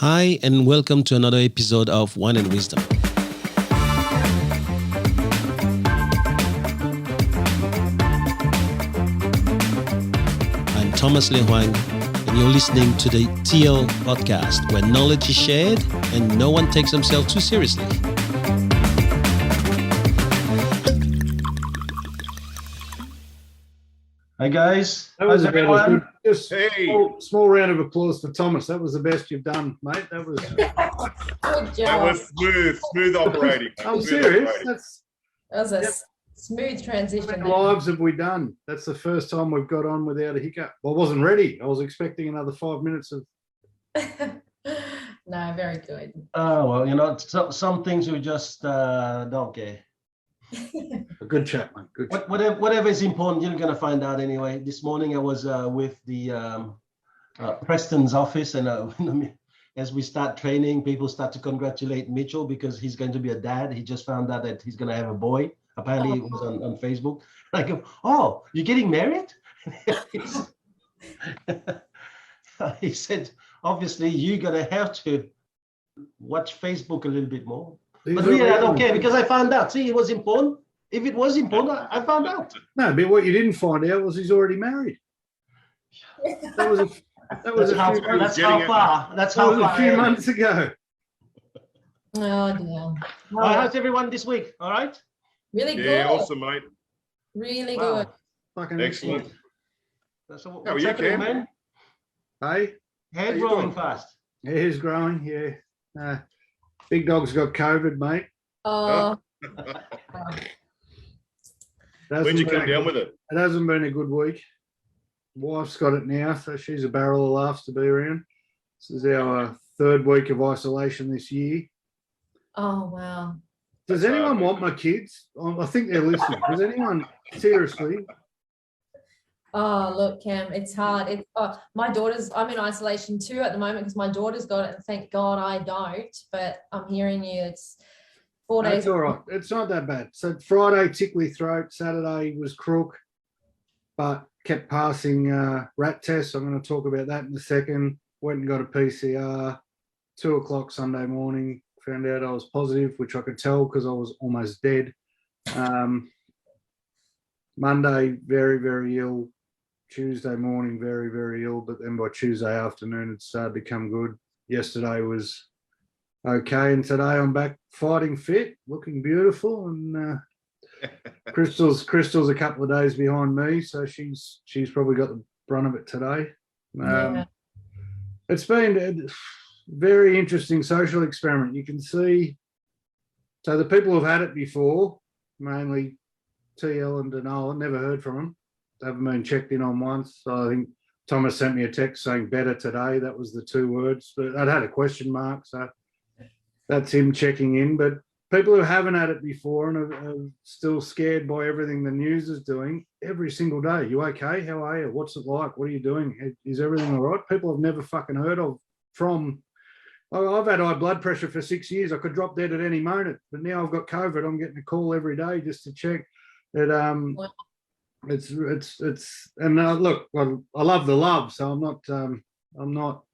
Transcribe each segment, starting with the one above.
Hi, and welcome to another episode of Wine and Wisdom. I'm Thomas Le Hoang, and you're listening to the TL podcast, where knowledge is shared and no one takes themselves too seriously. Hi guys. That was how's everyone? good. Just small round of applause for Thomas. That was the best you've done, mate. That was Good job. That was smooth operating. I'm serious. That was a smooth transition. How many lives have we done? That's the first time we've got on without a hiccup. Well, I wasn't ready. I was expecting another 5 minutes of. No, very good. Oh, well, some things we just don't care. A good chat, mate. Good chat. Whatever is important, you're going to find out anyway. This morning I was with the Preston's office, and as we start training, people start to congratulate Mitchell because he's going to be a dad. He just found out that he's going to have a boy. Apparently, it was on Facebook. I go, "Oh, you're getting married?" He said, "Obviously, you're going to have to watch Facebook a little bit more." But really, I don't care because I found out. See, it was important. If it was important, I found out. No, but what you didn't find out was he's already married. That's how far. That's how far. A few months ago. Oh dear. How's everyone this week? All right. Really good. Yeah, awesome, mate. Really Wow. good. Fucking Excellent. So How are you, Cam? man? Hey, Hair How you growing doing? yeah, fast. he's growing. Yeah. Big dog's got COVID, mate. Oh. When'd you come down with it? It hasn't been a good week. Wife's got it now, so she's a barrel of laughs to be around. This is our third week of isolation this year. Oh wow. Does anyone want my kids? I think they're listening. Does anyone seriously? Oh look, Cam, it's hard. I'm in isolation too at the moment because my daughter's got it, and thank God I don't. But I'm hearing you. It's 4 days. That's all right. It's not that bad. So Friday, tickly throat. Saturday was crook, but kept passing rat tests. I'm going to talk about that in a second. Went and got a PCR. 2:00 Sunday morning. Found out I was positive, which I could tell because I was almost dead. Monday, very, very ill. Tuesday morning, very, very ill. But then by Tuesday afternoon, it started to come good. Yesterday was okay. And today I'm back fighting fit, looking beautiful. And Crystal's a couple of days behind me. So she's probably got the brunt of it today. Yeah. It's been a very interesting social experiment. You can see, so the people who've had it before, mainly TL and Danola, never heard from them. They haven't been checked in on once. So I think Thomas sent me a text saying better today. That was the 2 words. But I'd had a question mark, so that's him checking in. But people who haven't had it before and are still scared by everything the news is doing, every single day, you okay? How are you? What's it like? What are you doing? Is everything all right? People I've never fucking heard of from. I've had high blood pressure for 6 years. I could drop dead at any moment, but now I've got COVID. I'm getting a call every day just to check that. Look, well, I love the love, so I'm not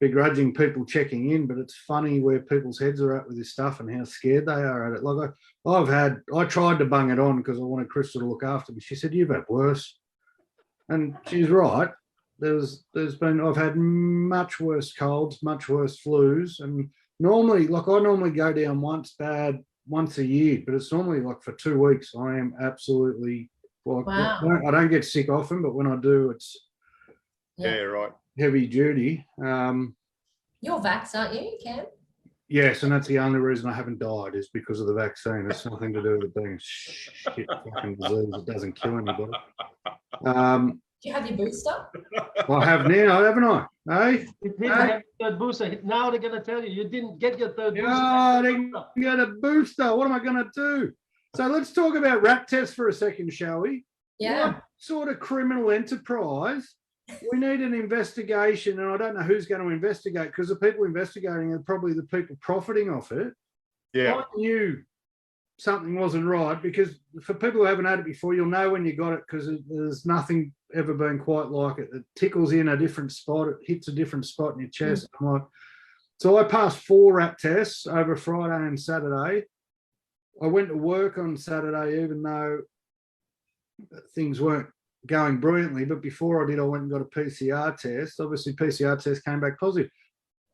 begrudging people checking in, but it's funny where people's heads are at with this stuff and how scared they are at it. Like I tried to bung it on because I wanted Crystal to look after me. She said, "You've had worse," and she's right. I've had much worse colds, much worse flus, and normally I go down once a year, but it's normally like for 2 weeks. I am absolutely Wow. I don't get sick often, but when I do, it's Yeah, right. heavy duty. You're vaxxed, aren't you, Cam? Yes, and that's the only reason I haven't died is because of the vaccine. It's nothing to do with it being a shit fucking disease. It doesn't kill anybody. Do you have your booster? I have now, haven't I? Hey? You didn't have your third booster. Now they're going to tell you didn't get your third booster. I didn't get a booster. What am I going to do? So let's talk about rat tests for a second, shall we? Yeah. What sort of criminal enterprise? We need an investigation, and I don't know who's going to investigate because the people investigating are probably the people profiting off it. Yeah. I knew something wasn't right because for people who haven't had it before, you'll know when you got it because there's nothing ever been quite like it. It tickles in a different spot. It hits a different spot in your chest. I'm like, So I passed 4 rat tests over Friday and Saturday. I went to work on Saturday, even though things weren't going brilliantly. But before I did, I went and got a PCR test. Obviously, PCR test came back positive.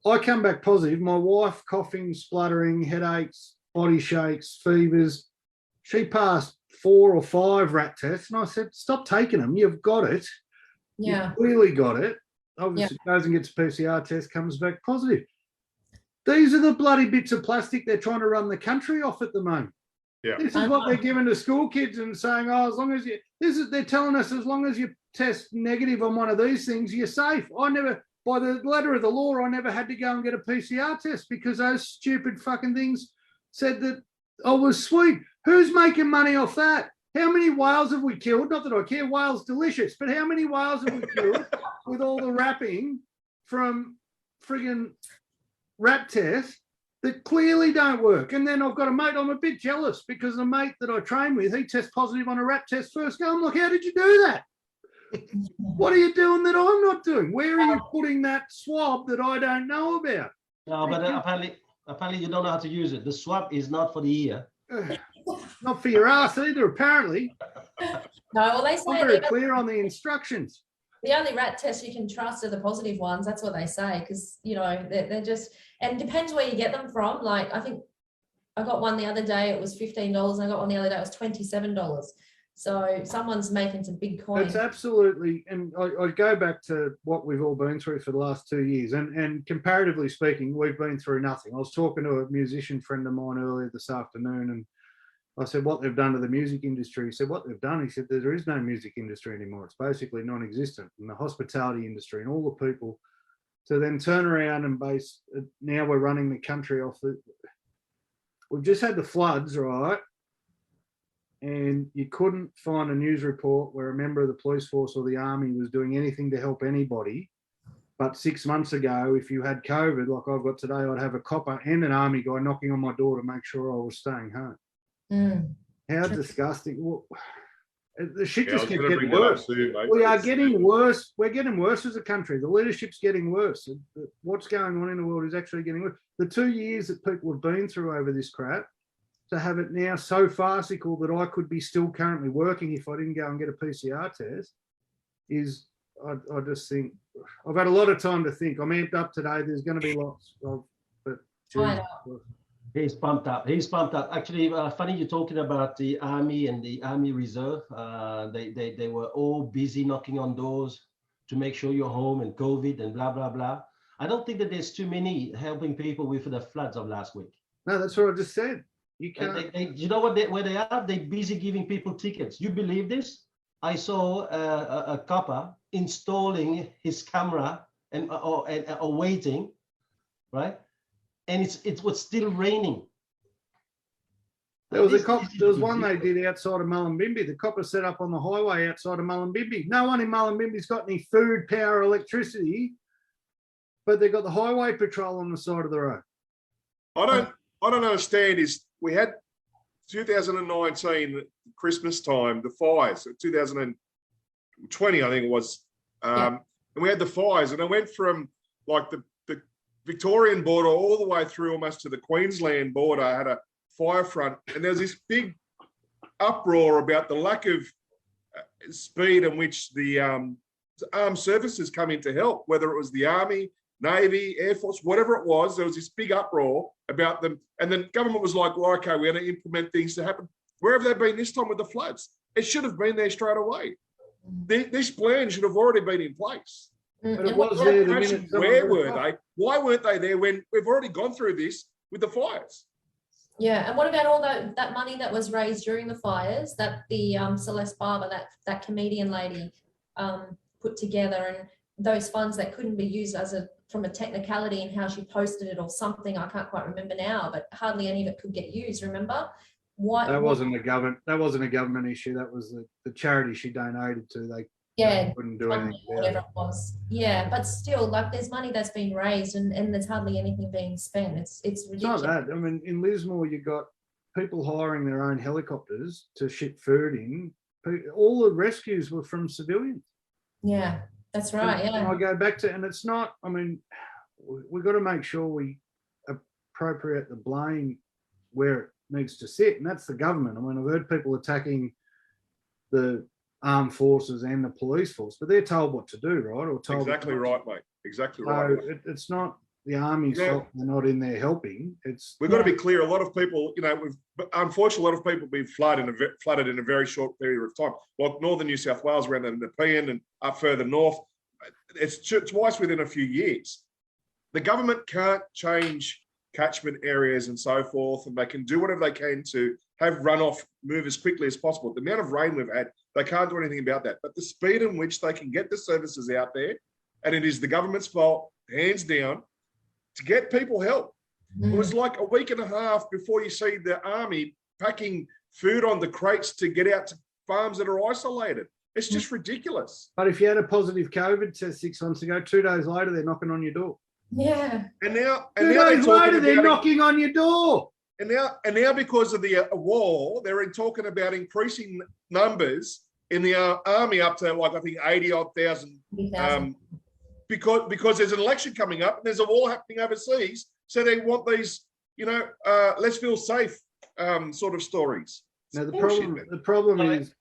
I come back positive. My wife coughing, spluttering, headaches, body shakes, fevers. She passed 4 or 5 rat tests, and I said, "Stop taking them. You've got it. Yeah. You've clearly got it." Obviously, goes and gets a PCR test, comes back positive. These are the bloody bits of plastic they're trying to run the country off at the moment. Yeah. This is what they're giving to school kids and saying, "Oh, as long as you," they're telling us, as long as you test negative on one of these things, you're safe. I never, by the letter of the law, I never had to go and get a PCR test because those stupid fucking things said that I was sweet. Who's making money off that? How many whales have we killed? Not that I care, whales delicious, but how many whales have we killed with all the wrapping from friggin' rat tests that clearly don't work? And then I've got a mate, I'm a bit jealous because the mate that I train with, he tests positive on a rat test first go. I'm like, how did you do that? What are you doing that I'm not doing? Where are you putting that swab that I don't know about? No, but apparently you don't know how to use it. The swab is not for the ear. Not for your ass either, apparently. No, well, they I'm say very clear on the instructions. the only rat tests you can trust are the positive ones. That's what they say, because, you know, they're just, and it depends where you get them from. Like, I think I got one the other day, it was $15, and I got one the other day, it was $27. So someone's making some big coin. It's absolutely, and I go back to what we've all been through for the last 2 years, and comparatively speaking, we've been through nothing. I was talking to a musician friend of mine earlier this afternoon, and I said, what they've done to the music industry. He said, what they've done? He said, there is no music industry anymore. It's basically non-existent. And the hospitality industry and all the people to then turn around and base, now we're running the country off the, we've just had the floods, right? And you couldn't find a news report where a member of the police force or the army was doing anything to help anybody. But 6 months ago, if you had COVID, like I've got today, I'd have a copper and an army guy knocking on my door to make sure I was staying home. How disgusting. Well, the shit just keeps getting worse. We are getting worse. We're getting worse as a country. The leadership's getting worse. What's going on in the world is actually getting worse. The 2 years that people have been through over this crap, to have it now so farcical that I could be still currently working if I didn't go and get a PCR test is, I just think, I've had a lot of time to think. I'm amped up today. There's going to be lots of, but he's pumped up. He's pumped up. Actually, funny you're talking about the Army and the Army Reserve. They were all busy knocking on doors to make sure you're home and COVID and blah, blah, blah. I don't think that there's too many helping people with the floods of last week. No, that's what I just said. You can't. You know what? Where they are? They're busy giving people tickets. You believe this? I saw a copper installing his camera and waiting, right? And it was still raining. There was there was one they did outside of Mullumbimby. The copper set up on the highway outside of Mullumbimby. No one in Mullumbimby's got any food, power, electricity, but they've got the highway patrol on the side of the road. I don't understand is we had 2019 Christmas time, the fires, 2020, I think it was. And we had the fires, and it went from like the Victorian border all the way through almost to the Queensland border, had a fire front. And there was this big uproar about the lack of speed in which the armed services come in to help, whether it was the Army, Navy, Air Force, whatever it was. There was this big uproar about them. And then government was like, well, okay, we're going to implement things to happen. Where have they been this time with the floods? It should have been there straight away. This plan should have already been in place. But it was there the minute. Where were they? Why weren't they there when we've already gone through this with the fires? Yeah, and what about all that money that was raised during the fires that the Celeste Barber, that comedian lady, put together, and those funds that couldn't be used from a technicality in how she posted it or something, I can't quite remember now, but hardly any of it could get used. Remember? That wasn't a government issue. That was the charity she donated to. They couldn't do anything. Whatever it was. Yeah, but still, like, there's money that's been raised and there's hardly anything being spent. It's ridiculous. It's not that. I mean, in Lismore, you got people hiring their own helicopters to ship food in. All the rescues were from civilians. Yeah, that's right. And I go back to, and it's not, I mean, we've got to make sure we appropriate the blame where it needs to sit, and that's the government. I mean, I've heard people attacking the armed forces and the police force, but they're told what to do, right? Or told Exactly right, mate. Exactly so right. it's not the army's fault they're not in there helping. We've got to be clear. A lot of people, unfortunately, a lot of people have been flooded in a very short period of time. Like northern New South Wales, around the Nepean and up further north, it's twice within a few years. The government can't change catchment areas and so forth, and they can do whatever they can to have runoff move as quickly as possible. The amount of rain we've had, they can't do anything about that. But the speed in which they can get the services out there, and it is the government's fault, hands down, to get people help. It was like a week and a half before you see the army packing food on the crates to get out to farms that are isolated. It's just ridiculous. But if you had a positive COVID test 6 months ago, 2 days later, they're knocking on your door. Yeah. And now, 2 days later, they're knocking on your door. And now, because of the war, they're talking about increasing numbers in the army up to like I think 80,000. Because there's an election coming up and there's a war happening overseas, so they want these, let's feel safe sort of stories. Now the problem is,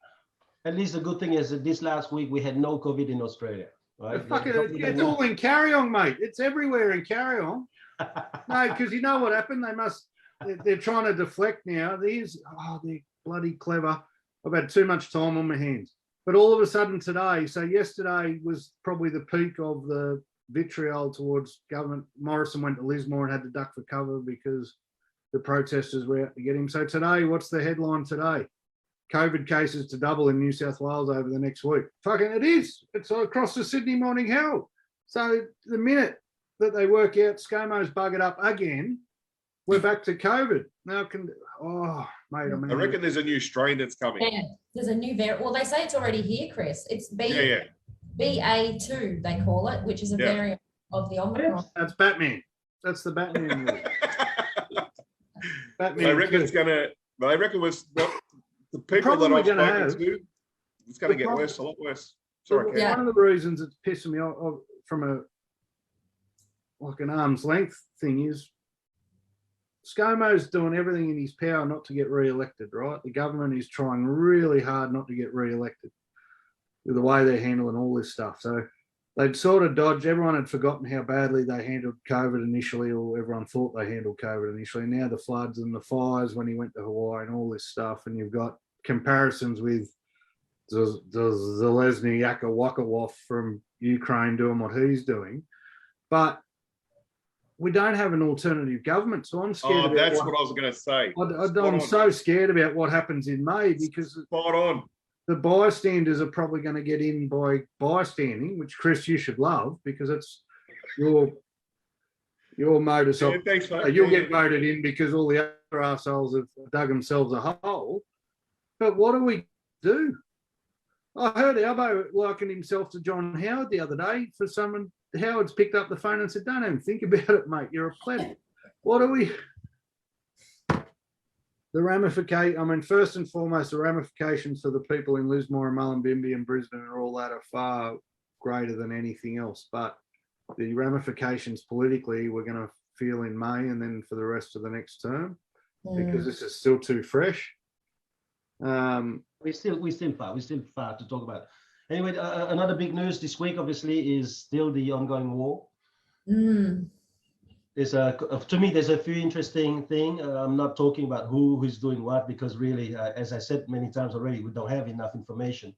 at least the good thing is that this last week we had no COVID in Australia. Right? It's all in carry-on, mate. It's everywhere in carry-on. No, because you know what happened? They're trying to deflect now. They're bloody clever. I've had too much time on my hands. But all of a sudden today, so yesterday was probably the peak of the vitriol towards government. Morrison went to Lismore and had to duck for cover because the protesters were out to get him. So today, what's the headline today? COVID cases to double in New South Wales over the next week. Fucking it is. It's across the Sydney Morning Herald. So the minute that they work out ScoMo's buggered up again, we're back to COVID. Now mate, I reckon there's a new strain that's coming. Yeah, there's a new variant. Well, they say it's already here, Chris. It's BA2, they call it, which is a variant of the Omicron. That's Batman. That's the Batman movie. Batman. They reckon they reckon was the people that I've spoken to, it's going to get worse, a lot worse. Sorry, One of the reasons it's pissing me off from an arm's length thing is ScoMo's doing everything in his power not to get re-elected, right? The government is trying really hard not to get re-elected with the way they're handling all this stuff. So they'd sort of dodged. Everyone had forgotten how badly they handled COVID initially, or everyone thought they handled COVID initially. Now the floods and the fires when he went to Hawaii and all this stuff, and you've got comparisons with Zelensky Yakawakawoff from Ukraine doing what he's doing. But we don't have an alternative government, so I'm scared. Oh, that's what I was going to say. I'm so scared about what happens in May because spot on. The bystanders are probably going to get in by bystanding, which Chris, you should love because it's your modus. Thanks, mate. You'll get voted in because all the other arseholes have dug themselves a hole. But what do we do? I heard Albo likened himself to John Howard the other day for someone. Howard's picked up the phone and said, "Don't even think about it, mate. You're a pleb." What do we? The ramification. I mean, first and foremost, the ramifications for the people in Lismore and Mullumbimby and Brisbane and all that are far greater than anything else. But the ramifications politically, we're going to feel in May and then for the rest of the next term because this is still too fresh. We're still far to talk about. Anyway, another big news this week, obviously, is still the ongoing war. To me, there's a few interesting things. I'm not talking about who's doing what because really, as I said many times already, we don't have enough information.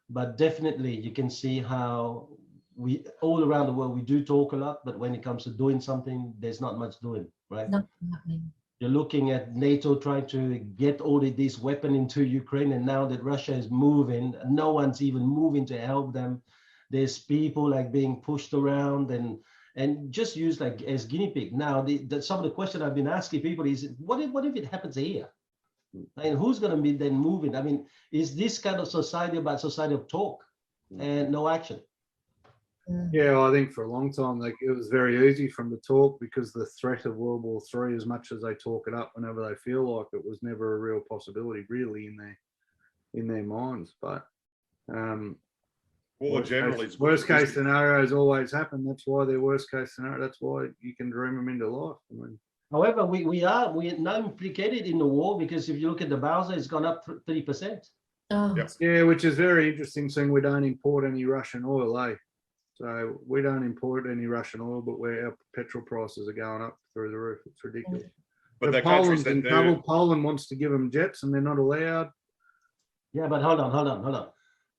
But definitely, you can see how we all around the world we do talk a lot, but when it comes to doing something, there's not much doing, right? Nothing happening. You're looking at NATO trying to get all of these weapons into Ukraine, and now that Russia is moving, no one's even moving to help them. There's people like being pushed around and just used like as guinea pig. Now, some of the questions I've been asking people is, what if it happens here? And who's going to be then moving? I mean, is this kind of society about society of talk and no action? Yeah, I think for a long time, it was very easy from the talk because the threat of World War III, as much as they talk it up whenever they feel like it, was never a real possibility really in their minds. But Well, generally, it's worst good. case scenarios always happen. That's why they're worst case scenario. That's why you can dream them into life. I mean, However, we are not implicated in the war because if you look at the Bowser, it's gone up 30%. Oh, Yep. yeah, which is very interesting, seeing we don't import any Russian oil, eh? So we don't import any Russian oil, but where our petrol prices are going up through the roof. It's ridiculous. But the Poland's countries that in do, trouble. Poland wants to give them jets and they're not allowed. Yeah, but hold on.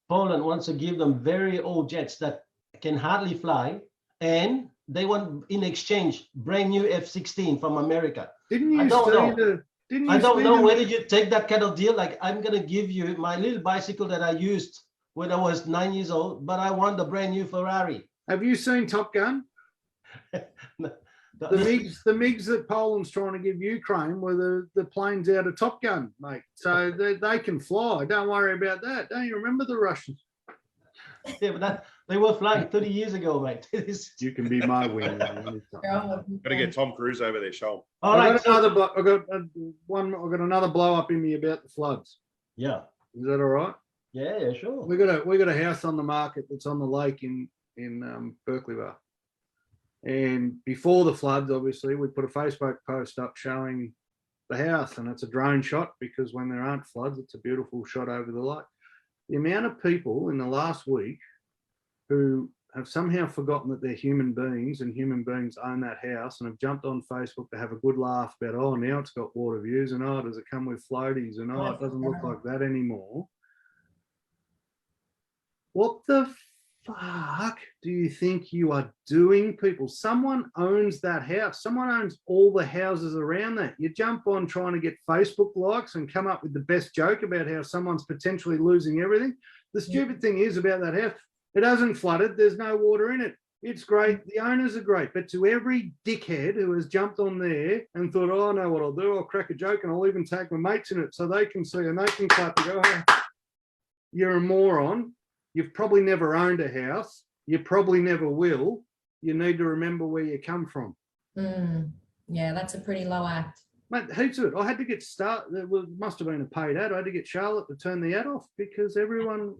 Poland wants to give them very old jets that can hardly fly, and they want in exchange brand new F-16 from America. Didn't you I don't see know. the? Didn't you I don't see know the- whether you take that kind of deal. Like, I'm gonna give you my little bicycle that I used when I was 9 years old, but I want the brand new Ferrari. Have you seen Top Gun? The MiGs that Poland's trying to give Ukraine were the planes out of Top Gun, mate. So they can fly. Don't worry about that. Don't you remember the Russians? Yeah, but they were flying 30 years ago, mate. You can be my wing. God. gotta get Tom Cruise over there, show him. All right. I've got another blow up in me about the floods. Yeah. Is that all right? Yeah, sure. We got a house on the market that's on the lake in Berkeley Bar. And before the floods, obviously, we put a Facebook post up showing the house, and it's a drone shot because when there aren't floods, it's a beautiful shot over the lake. The amount of people in the last week who have somehow forgotten that they're human beings and human beings own that house and have jumped on Facebook to have a good laugh about, oh, now it's got water views, and oh, does it come with floaties, and oh, it doesn't look like that anymore. What the fuck do you think you are doing, people? Someone owns that house. Someone owns all the houses around that. You jump on trying to get Facebook likes and come up with the best joke about how someone's potentially losing everything. The stupid thing is about that house, it hasn't flooded. There's no water in it. It's great. The owners are great. But to every dickhead who has jumped on there and thought, oh, I know what I'll do. I'll crack a joke and I'll even tag my mates in it so they can see and they can clap and go, oh, you're a moron. You've probably never owned a house. You probably never will. You need to remember where you come from. Yeah, that's a pretty low act. Mate, heaps of it. I had to get started. It must have been a paid ad. I had to get Charlotte to turn the ad off because everyone...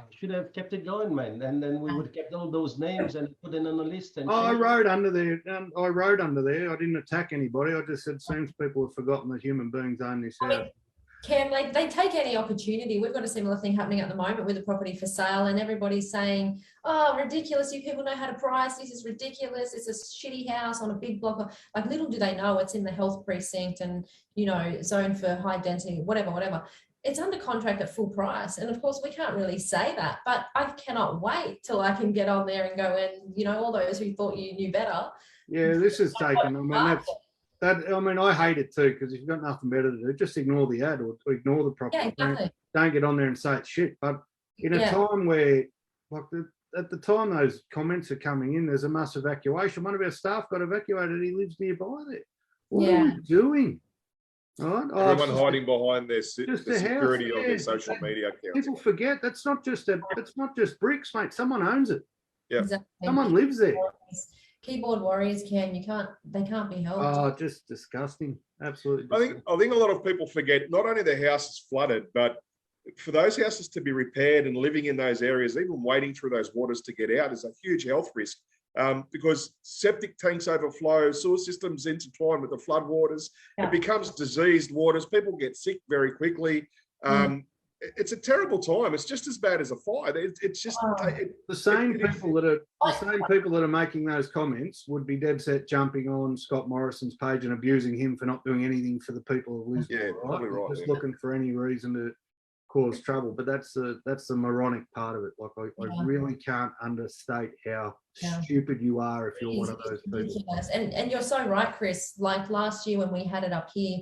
Should have kept it going, man. And then we would have kept all those names and put it on the list. And I wrote under there. I didn't attack anybody. I just said, seems people have forgotten that human beings own this house. Cam, they take any opportunity. We've got a similar thing happening at the moment with a property for sale, and everybody's saying, oh, ridiculous, you people know how to price, this is ridiculous, it's a shitty house on a big block. Like, little do they know it's in the health precinct and, you know, zone for high density, whatever. It's under contract at full price. And of course, we can't really say that, but I cannot wait till I can get on there and go in, you know, all those who thought you knew better. Yeah, this is taken. I mean, I hate it too, because if you've got nothing better to do, just ignore the ad or ignore the property. Yeah, exactly. Don't get on there and say it's shit. But in a time where, like, at the time those comments are coming in, there's a mass evacuation. One of our staff got evacuated. He lives nearby there. What are we doing? Right? Everyone hiding behind their security of their social media accounts. People forget that's not just bricks, mate. Someone owns it. Yeah. Exactly. Someone lives there. Keyboard warriors, they can't be helped. Oh, just disgusting. Absolutely disgusting. I think a lot of people forget not only their house is flooded, but for those houses to be repaired and living in those areas, even wading through those waters to get out is a huge health risk. Because septic tanks overflow, sewer systems intertwine with the flood waters. It becomes diseased waters. People get sick very quickly. It's a terrible time. It's just as bad as a fire. It's just the same people that are making those comments would be dead set jumping on Scott Morrison's page and abusing him for not doing anything for the people of Lisbon. Yeah, probably right. Just looking for any reason to cause trouble. But that's the moronic part of it. Like I really can't understate how stupid you are if you're one of those people. And you're so right, Chris. Like last year when we had it up here,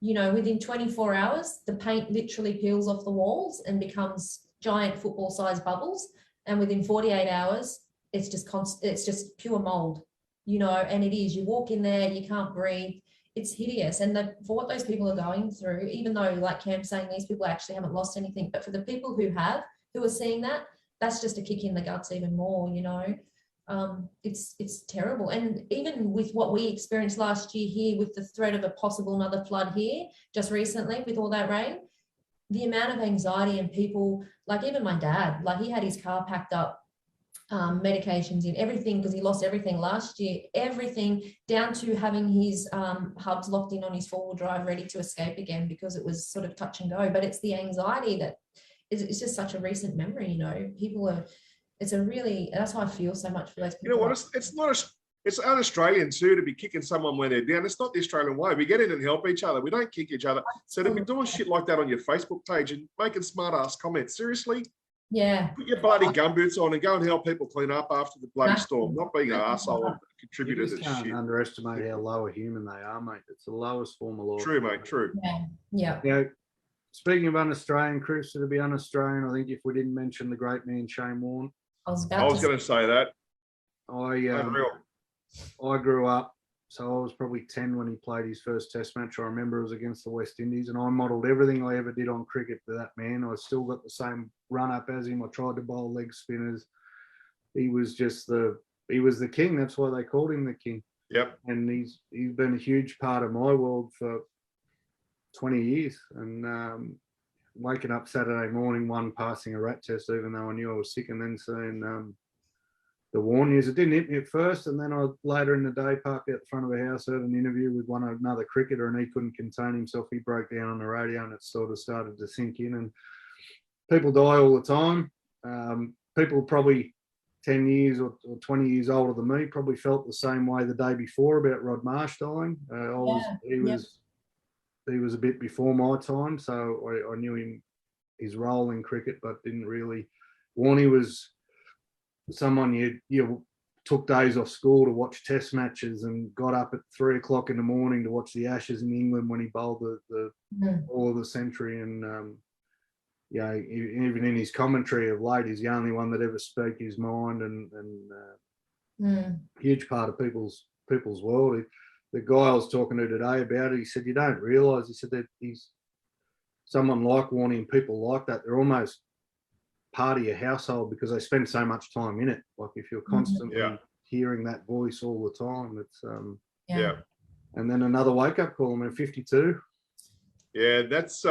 you know, within 24 hours, the paint literally peels off the walls and becomes giant football-sized bubbles. And within 48 hours, it's just pure mold, you know, and it is. You walk in there, you can't breathe. It's hideous. And for what those people are going through, even though, like Cam's saying, these people actually haven't lost anything, but for the people who are seeing that, that's just a kick in the guts even more, you know. It's terrible. And even with what we experienced last year here with the threat of a possible another flood here just recently with all that rain, the amount of anxiety and people, like even my dad, like he had his car packed up, medications in everything because he lost everything last year, everything down to having his hubs locked in on his four-wheel drive ready to escape again because it was sort of touch and go. But it's the anxiety that it's just such a recent memory, you know. People are, it's a really, that's why I feel so much for those people. You know what, it's un-Australian too to be kicking someone when they're down. It's not the Australian way. We get in and help each other. We don't kick each other. So to be doing shit like that on your Facebook page and making smart ass comments, seriously? Yeah. Put your bloody gumboots on and go and help people clean up after the bloody storm, not being an arsehole and contributor to You just can't shit. underestimate how low a human they are, mate. It's the lowest form of life. True, mate, true. Yeah. You know, speaking of un-Australian, Chris, to be un-Australian, I think if we didn't mention the great man Shane Warne. I was going to say that. I grew up, so I was probably 10 when he played his first test match. I remember it was against the West Indies, and I modelled everything I ever did on cricket to that man. I still got the same run up as him. I tried to bowl leg spinners. He was just he was the king. That's why they called him the king. Yep. And he's been a huge part of my world for 20 years. And waking up Saturday morning, one passing a rat test, even though I knew I was sick, and then seeing the Warne news. It didn't hit me at first, and then I later in the day parked out the front of a house, heard an interview with another cricketer, and he couldn't contain himself. He broke down on the radio, and it sort of started to sink in. And people die all the time. People probably 10 years or 20 years older than me probably felt the same way the day before about Rod Marsh dying. He was a bit before my time, so I knew his role in cricket, but didn't really. Warnie was someone you took days off school to watch test matches and got up at 3 o'clock in the morning to watch the Ashes in England when he bowled the all of the century. And even in his commentary of late, he's the only one that ever spoke his mind, and huge part of people's world. The guy I was talking to today about it, he said, you don't realise, he said that he's someone like Warnie and people like that, they're almost part of your household because they spend so much time in it. Like if you're constantly hearing that voice all the time, it's And then another wake-up call, I mean, 52. Yeah, that's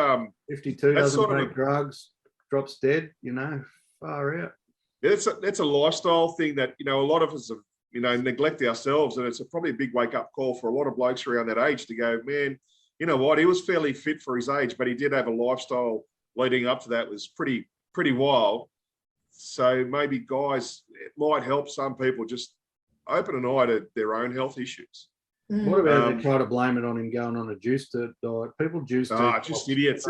52, doesn't take drugs, drops dead, far out. Yeah, that's a lifestyle thing that, a lot of us have, neglect ourselves, and it's probably a big wake-up call for a lot of blokes around that age to go, man, you know what, he was fairly fit for his age, but he did have a lifestyle leading up to that was pretty wild. So maybe, guys, it might help some people just open an eye to their own health issues. What about they try to blame it on him going on a juice diet? People juice just idiots.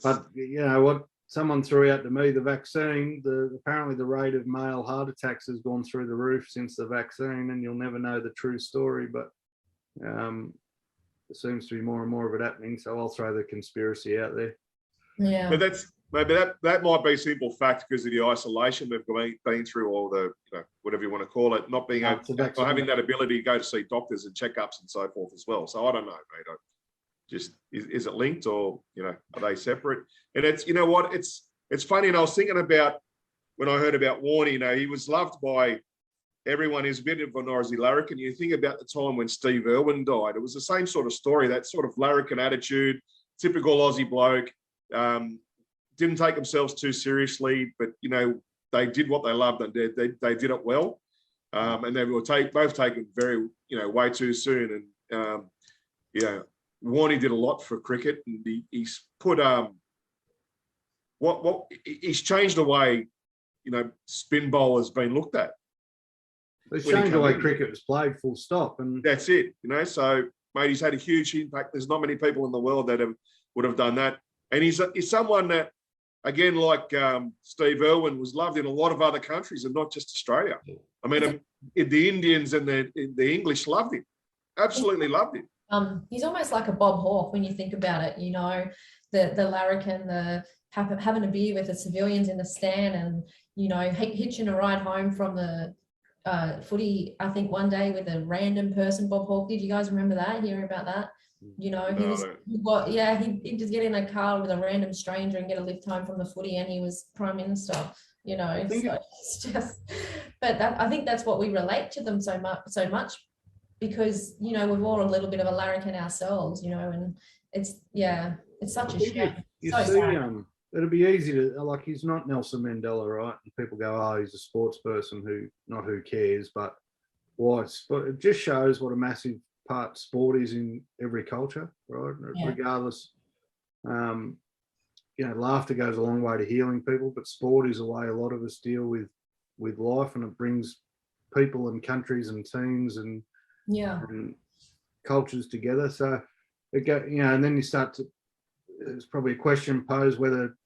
But you know what? Someone threw out to me the vaccine. Apparently the rate of male heart attacks has gone through the roof since the vaccine, and you'll never know the true story. But there seems to be more and more of it happening. So I'll throw the conspiracy out there. Yeah, but that might be simple fact because of the isolation we've been through, all the whatever you want to call it, not being able, having that ability to go to see doctors and checkups and so forth as well. So I don't know, mate. Just is it linked, or are they separate? And it's it's funny. And I was thinking about when I heard about Warnie. He was loved by everyone. He's a bit of an Aussie larrikin. You think about the time when Steve Irwin died. It was the same sort of story. That sort of larrikin attitude, typical Aussie bloke. Didn't take themselves too seriously, but they did what they loved and they did it well. And they were both taken very way too soon. And Warnie did a lot for cricket, and he's put he's changed the way spin bowler's been looked at. It's changed the way cricket was played, full stop. And that's it. So mate, he's had a huge impact. There's not many people in the world that would have done that. And he's someone that, again, like Steve Irwin, was loved in a lot of other countries and not just Australia. I mean, the Indians and the English loved him, absolutely loved him. He's almost like a Bob Hawke when you think about it. The larrikin, the having a beer with the civilians in the stand, and hitching a ride home from the footy. I think one day with a random person, Bob Hawke. Did you guys remember that? Hearing about that? He'd just get in a car with a random stranger and get a lift home from the footy, and he was Prime Minister. So it's just, but I think that's what we relate to them so much because we've all a little bit of a larrikin ourselves, and it's It's such a shame. You So see, sad. it'd be easy to, like, he's not Nelson Mandela, right? And people go, oh, he's a sports person who cares, but why? But it just shows what a massive part sport is in every culture, right? Yeah. Regardless, laughter goes a long way to healing people, but sport is a way a lot of us deal with life, and it brings people and countries and teams and cultures together. So it go, and then you start to, there's probably a question posed whether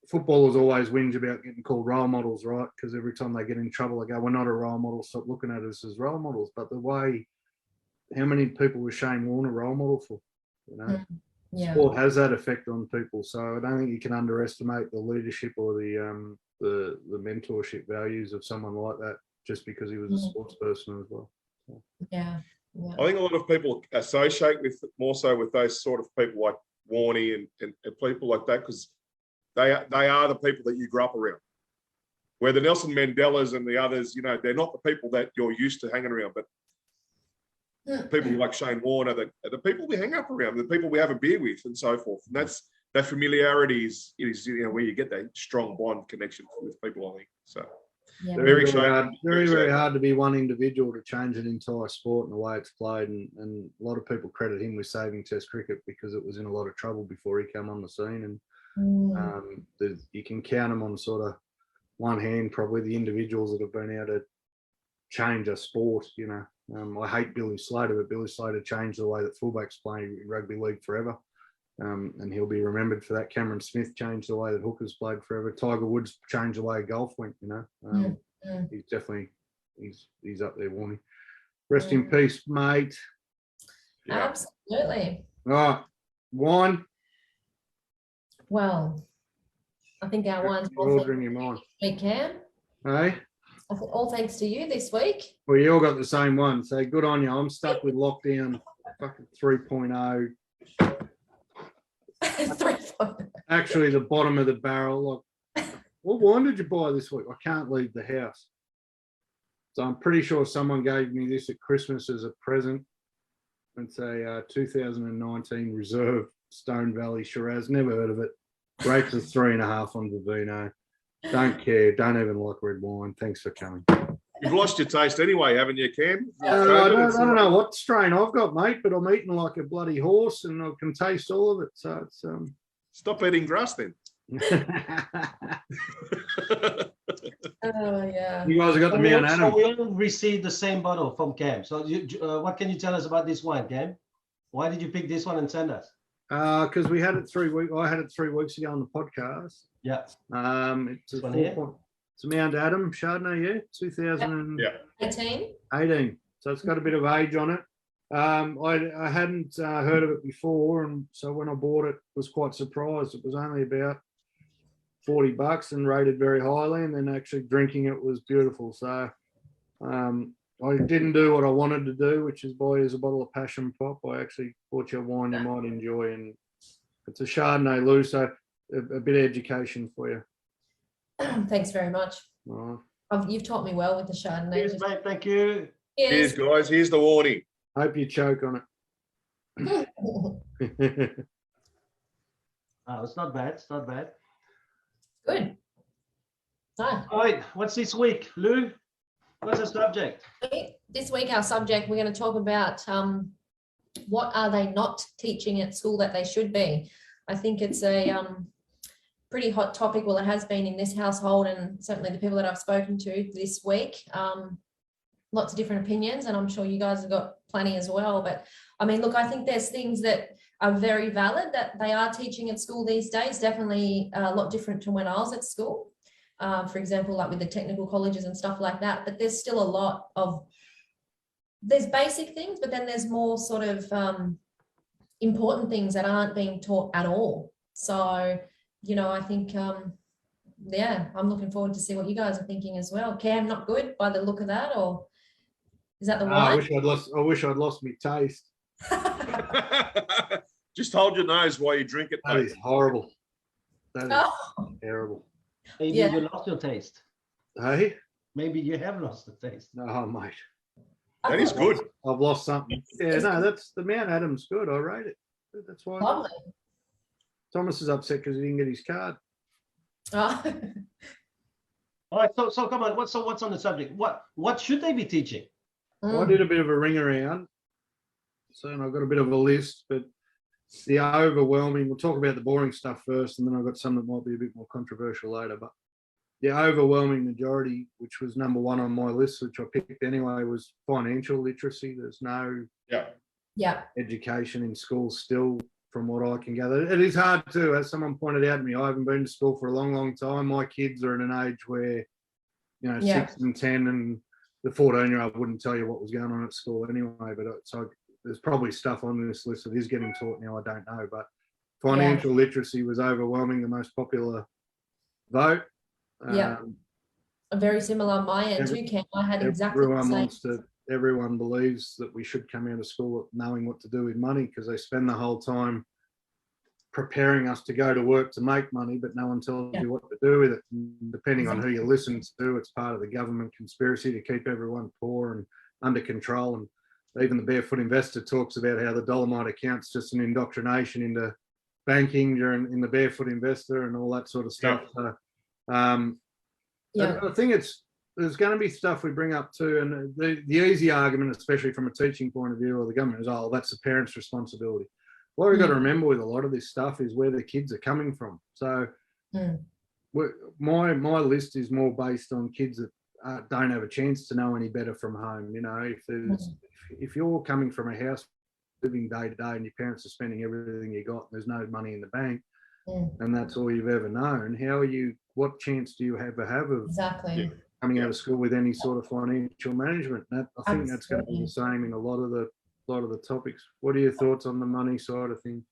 footballers always whinge about getting called role models, right? Because every time they get in trouble, they go, we're not a role model, stop looking at us as role models. But how many people was Shane Warne a role model for? Sport has that effect on people. So I don't think you can underestimate the leadership or the mentorship values of someone like that just because he was a sports person as well. So. Yeah. I think a lot of people associate with more so with those sort of people like Warnie and people like that, because they are the people that you grew up around. Where the Nelson Mandelas and the others, they're not the people that you're used to hanging around, but people like Shane Warne are the people we hang up around, the people we have a beer with, and so forth. And that familiarity is where you get that strong bond connection with people, I think. So very hard to be one individual to change an entire sport and the way it's played. And a lot of people credit him with saving Test cricket because it was in a lot of trouble before he came on the scene. And you can count them on sort of one hand, probably the individuals that have been able to change a sport. I hate Billy Slater, but Billy Slater changed the way that fullbacks play in rugby league forever. And he'll be remembered for that. Cameron Smith changed the way that hookers played forever. Tiger Woods changed the way golf went, He's definitely, he's up there, Warnie. Rest in peace, mate. Absolutely. All right, wine. Well, I think our wine's ordering your mind. Cam. Hey? All thanks to you this week. Well, you all got the same one, so good on you. I'm stuck with lockdown fucking 3.0. 3.0. Actually, the bottom of the barrel. Like, what wine did you buy this week? I can't leave the house. So I'm pretty sure someone gave me this at Christmas as a present. It's a 2019 Reserve Stone Valley Shiraz. Never heard of it. Rates of 3.5 on Vivino. Don't care. Don't even like red wine. Thanks for coming. You've lost your taste anyway, haven't you, Cam? I don't know what strain I've got, mate, but I'm eating like a bloody horse and I can taste all of it. So it's Stop eating grass then. Oh yeah. You guys have got the Mount Adam. So we all received the same bottle from Cam. So what can you tell us about this wine, Cam? Why did you pick this one and send us? Because we had it 3 weeks. I had it 3 weeks ago on the podcast. Yeah. It's a Mount Adam Chardonnay, 18. 18. So it's got a bit of age on it. I hadn't heard of it before, and so when I bought it, was quite surprised. It was only about $40 and rated very highly, and then actually drinking it was beautiful. So I didn't do what I wanted to do, which is buy as a bottle of Passion Pop. I actually bought you a wine you might enjoy, and it's a Chardonnay, Lou, so a bit of education for you. Thanks very much. All You've taught me well with the Chardonnay. Cheers, mate. Thank you. Cheers, guys. Here's the warning. Hope you choke on it. Oh, it's not bad. It's not bad. Good. So, All right. What's this week, Lou? What's the subject? this week our subject, we're going to talk about what are they not teaching at school that they should be. I think it's a pretty hot topic. Well, it has been in this household and certainly the people that I've spoken to this week. Lots of different opinions, and I'm sure you guys have got plenty as well. But I mean, look, I think there's things that are very valid that they are teaching at school these days, definitely a lot different to when I was at school. For example, like with the technical colleges and stuff like that, but there's still a lot of, there's basic things, but then there's more sort of important things that aren't being taught at all. So, you know, I think, yeah, I'm looking forward to see what you guys are thinking as well. Cam, not good by the look of that, or is that the wine? I wish I'd lost my taste. Just hold your nose while you drink it. That is horrible. That is terrible. Maybe you lost your taste. Hey? Maybe you have lost the taste. Oh, mate. That is good. I've lost something. Yeah, no, that's the Mount Adam's good. I rate it. That's why. Lovely. Thomas is upset because he didn't get his card. Oh. All right, so come on. What's on the subject? What should they be teaching? Well, I did a bit of a ring around, so I've got a bit of a list, but the overwhelming, we'll talk about the boring stuff first, and then I've got some that might be a bit more controversial later, but the overwhelming majority, which was number one on my list, which I picked anyway, was financial literacy. There's no education in schools still, from what I can gather. It is hard too, as someone pointed out to me. I haven't been to school for a long, long time. My kids are at an age where, 6 and 10, and the 14-year-old wouldn't tell you what was going on at school anyway. But so there's probably stuff on this list that is getting taught now. I don't know, but financial literacy was overwhelming the most popular vote. Very similar on my end too, Cam. I had exactly the same. Everyone believes that we should come out of school knowing what to do with money, because they spend the whole time preparing us to go to work to make money, but no one tells you what to do with it. And depending on who you listen to, it's part of the government conspiracy to keep everyone poor and under control. And even the Barefoot Investor talks about how the Dolomite account's just an indoctrination into banking in the Barefoot Investor and all that sort of stuff. I think there's going to be stuff we bring up too, and the easy argument, especially from a teaching point of view or the government, is, oh, that's the parents' responsibility. What we've got to remember with a lot of this stuff is where the kids are coming from. So my list is more based on kids that don't have a chance to know any better from home. If you're coming from a house living day to day and your parents are spending everything you got and there's no money in the bank, and that's all you've ever known, what chance do you have of coming out of school with any sort of financial management? I think that's going to be the same in a lot of the topics. What are your thoughts on the money side of things?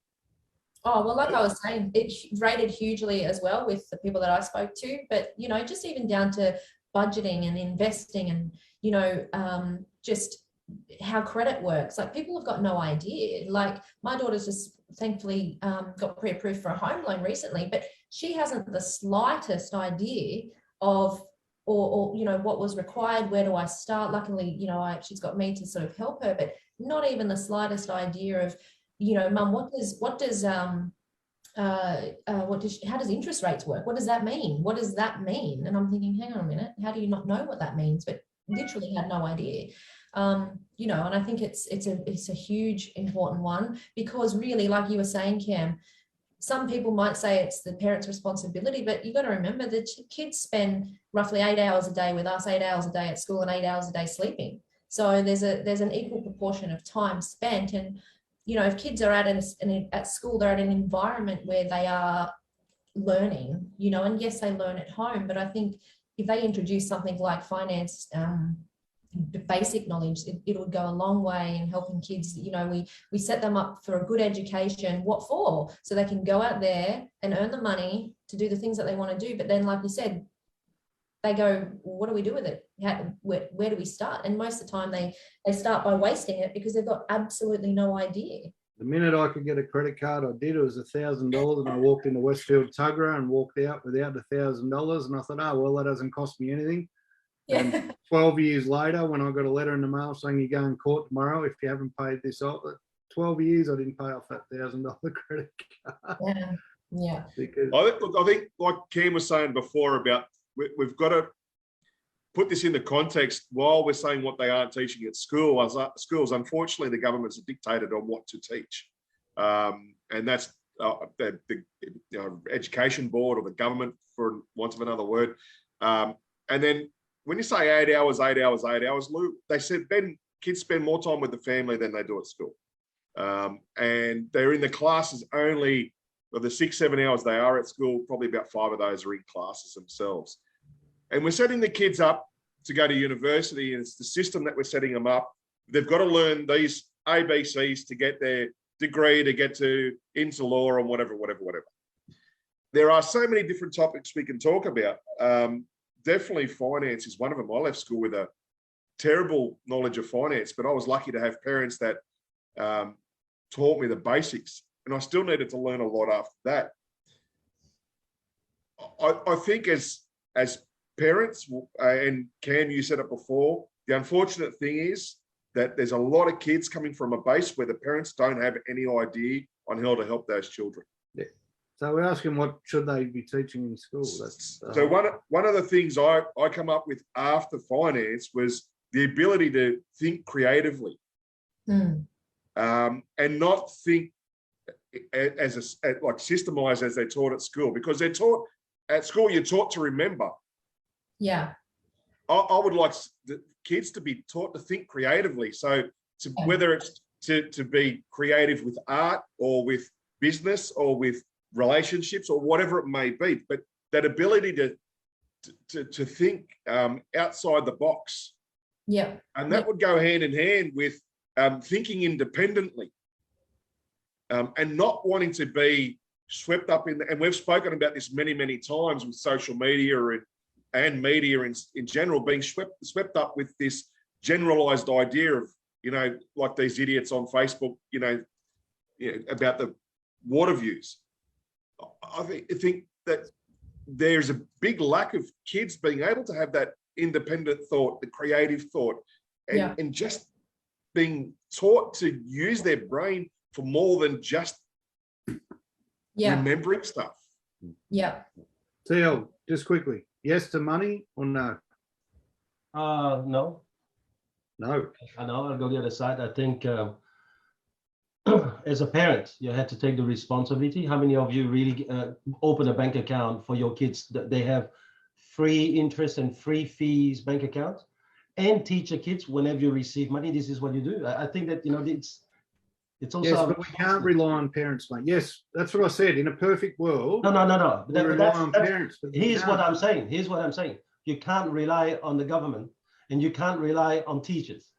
Oh, well, like I was saying, it rated hugely as well with the people that I spoke to, but, just even down to budgeting and investing and, just how credit works. Like, people have got no idea. Like, my daughter's just thankfully got pre-approved for a home loan recently, but she hasn't the slightest idea of or what was required, where do I start? Luckily, she's got me to sort of help her, but not even the slightest idea of, Mum, how does interest rates work? What does that mean? What does that mean? And I'm thinking, hang on a minute, how do you not know what that means? But literally had no idea. And I think it's a huge important one, because really, like you were saying, Cam, some people might say it's the parents' responsibility, but you've got to remember that kids spend roughly 8 hours a day with us, 8 hours a day at school, and 8 hours a day sleeping. So there's an equal proportion of time spent. And, if kids are at school, they're at an environment where they are learning, and yes, they learn at home, but I think if they introduce something like finance, basic knowledge, it would go a long way in helping kids. We set them up for a good education. What for? So they can go out there and earn the money to do the things that they want to do. But then, like you said, they go, well, what do we do with it? Where do we start? And most of the time they start by wasting it because they've got absolutely no idea. The minute I could get a credit card, I did. It was $1,000, and I walked into Westfield Tuggerah and walked out without $1,000. And I thought, oh, well, that doesn't cost me anything. And 12 years later, when I got a letter in the mail saying you go in court tomorrow if you haven't paid this off, 12 years I didn't pay off that $1,000 credit card. Yeah. Because I think, like Cam was saying before, about we've got to put this into context while we're saying what they aren't teaching at schools. Unfortunately, the governments have dictated on what to teach, and that's the education board, or the government, for want of another word. And then when you say 8 hours, Lou, they said kids spend more time with the family than they do at school. And they're in the classes only, of the 6-7 hours they are at school, probably about 5 of those are in classes themselves. And we're setting the kids up to go to university, and it's the system that we're setting them up. They've got to learn these ABCs to get their degree, to get into law and whatever. There are so many different topics we can talk about. Definitely finance is one of them. I left school with a terrible knowledge of finance, but I was lucky to have parents that taught me the basics, and I still needed to learn a lot after that. I think as parents, and Cam, you said it before, the unfortunate thing is that there's a lot of kids coming from a base where the parents don't have any idea on how to help those children. Yeah. So we're asking what should they be teaching in school? That's So one of the things I come up with after finance was the ability to think creatively, and not think as like systemized as they're taught at school, because they're taught at school. You're taught to remember. Yeah. I would like the kids to be taught to think creatively. So whether it's to be creative with art or with business or with relationships or whatever it may be, but that ability to think outside the box. Yeah. And that would go hand in hand with thinking independently, and not wanting to be swept up in, and we've spoken about this many, many times with social media and media in general, being swept up with this generalized idea of, like these idiots on Facebook, about the water views. I think that there's a big lack of kids being able to have that independent thought, the creative thought, and just being taught to use their brain for more than just remembering stuff. Yeah. TL, just quickly, yes to money or no? No. No. I know. I'll go the other side. I think as a parent, you had to take the responsibility. How many of you really open a bank account for your kids? They have free interest and free fees bank accounts, and teach your kids whenever you receive money, this is what you do. I think that, it's also. Yes, but we can't rely on parents, mate. Yes, that's what I said. In a perfect world. No. We rely on parents. Here's what I'm saying. You can't rely on the government, and you can't rely on teachers.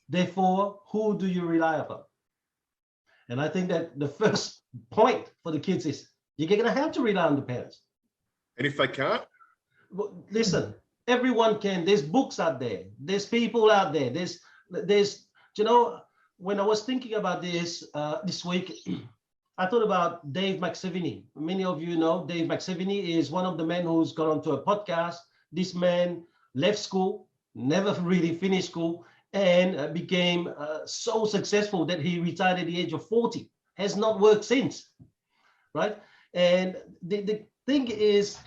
Therefore, who do you rely upon? And I think that the first point for the kids is you're going to have to rely on the parents. And if they can't? Well, listen, everyone can. There's books out there. There's people out there. There's when I was thinking about this this week, I thought about Dave McSeveny. Many of you know Dave McSeveny is one of the men who's gone onto a podcast. This man left school, never really finished school, and became so successful that he retired at the age of 40. Has not worked since, right? And the thing is,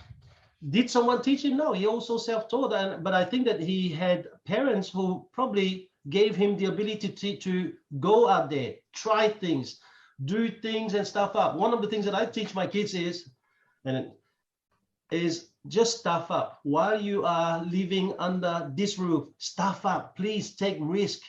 did someone teach him? No, he also self-taught. But I think that he had parents who probably gave him the ability to go out there, try things, do things and stuff up. One of the things that I teach my kids is just stuff up. While you are living under this roof, stuff up. Please take risk.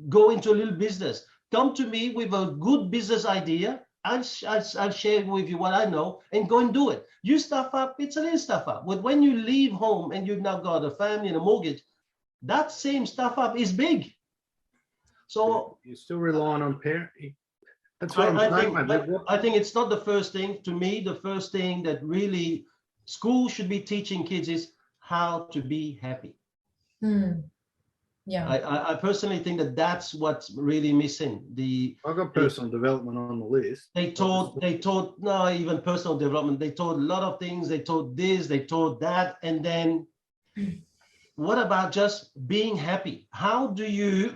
Go into a little business. Come to me with a good business idea. I'll share with you what I know and go and do it. You stuff up, it's a little stuff up. But when you leave home and you've now got a family and a mortgage, that same stuff up is big. So you're still relying on parents. That's what I'm saying, mate. I think it's not the first thing. To me, the first thing that really school should be teaching kids is how to be happy. Yeah. I personally think that that's what's really missing. I've got personal development on the list. They taught no, even personal development. They taught a lot of things. They taught this, they taught that. And then what about just being happy? How do you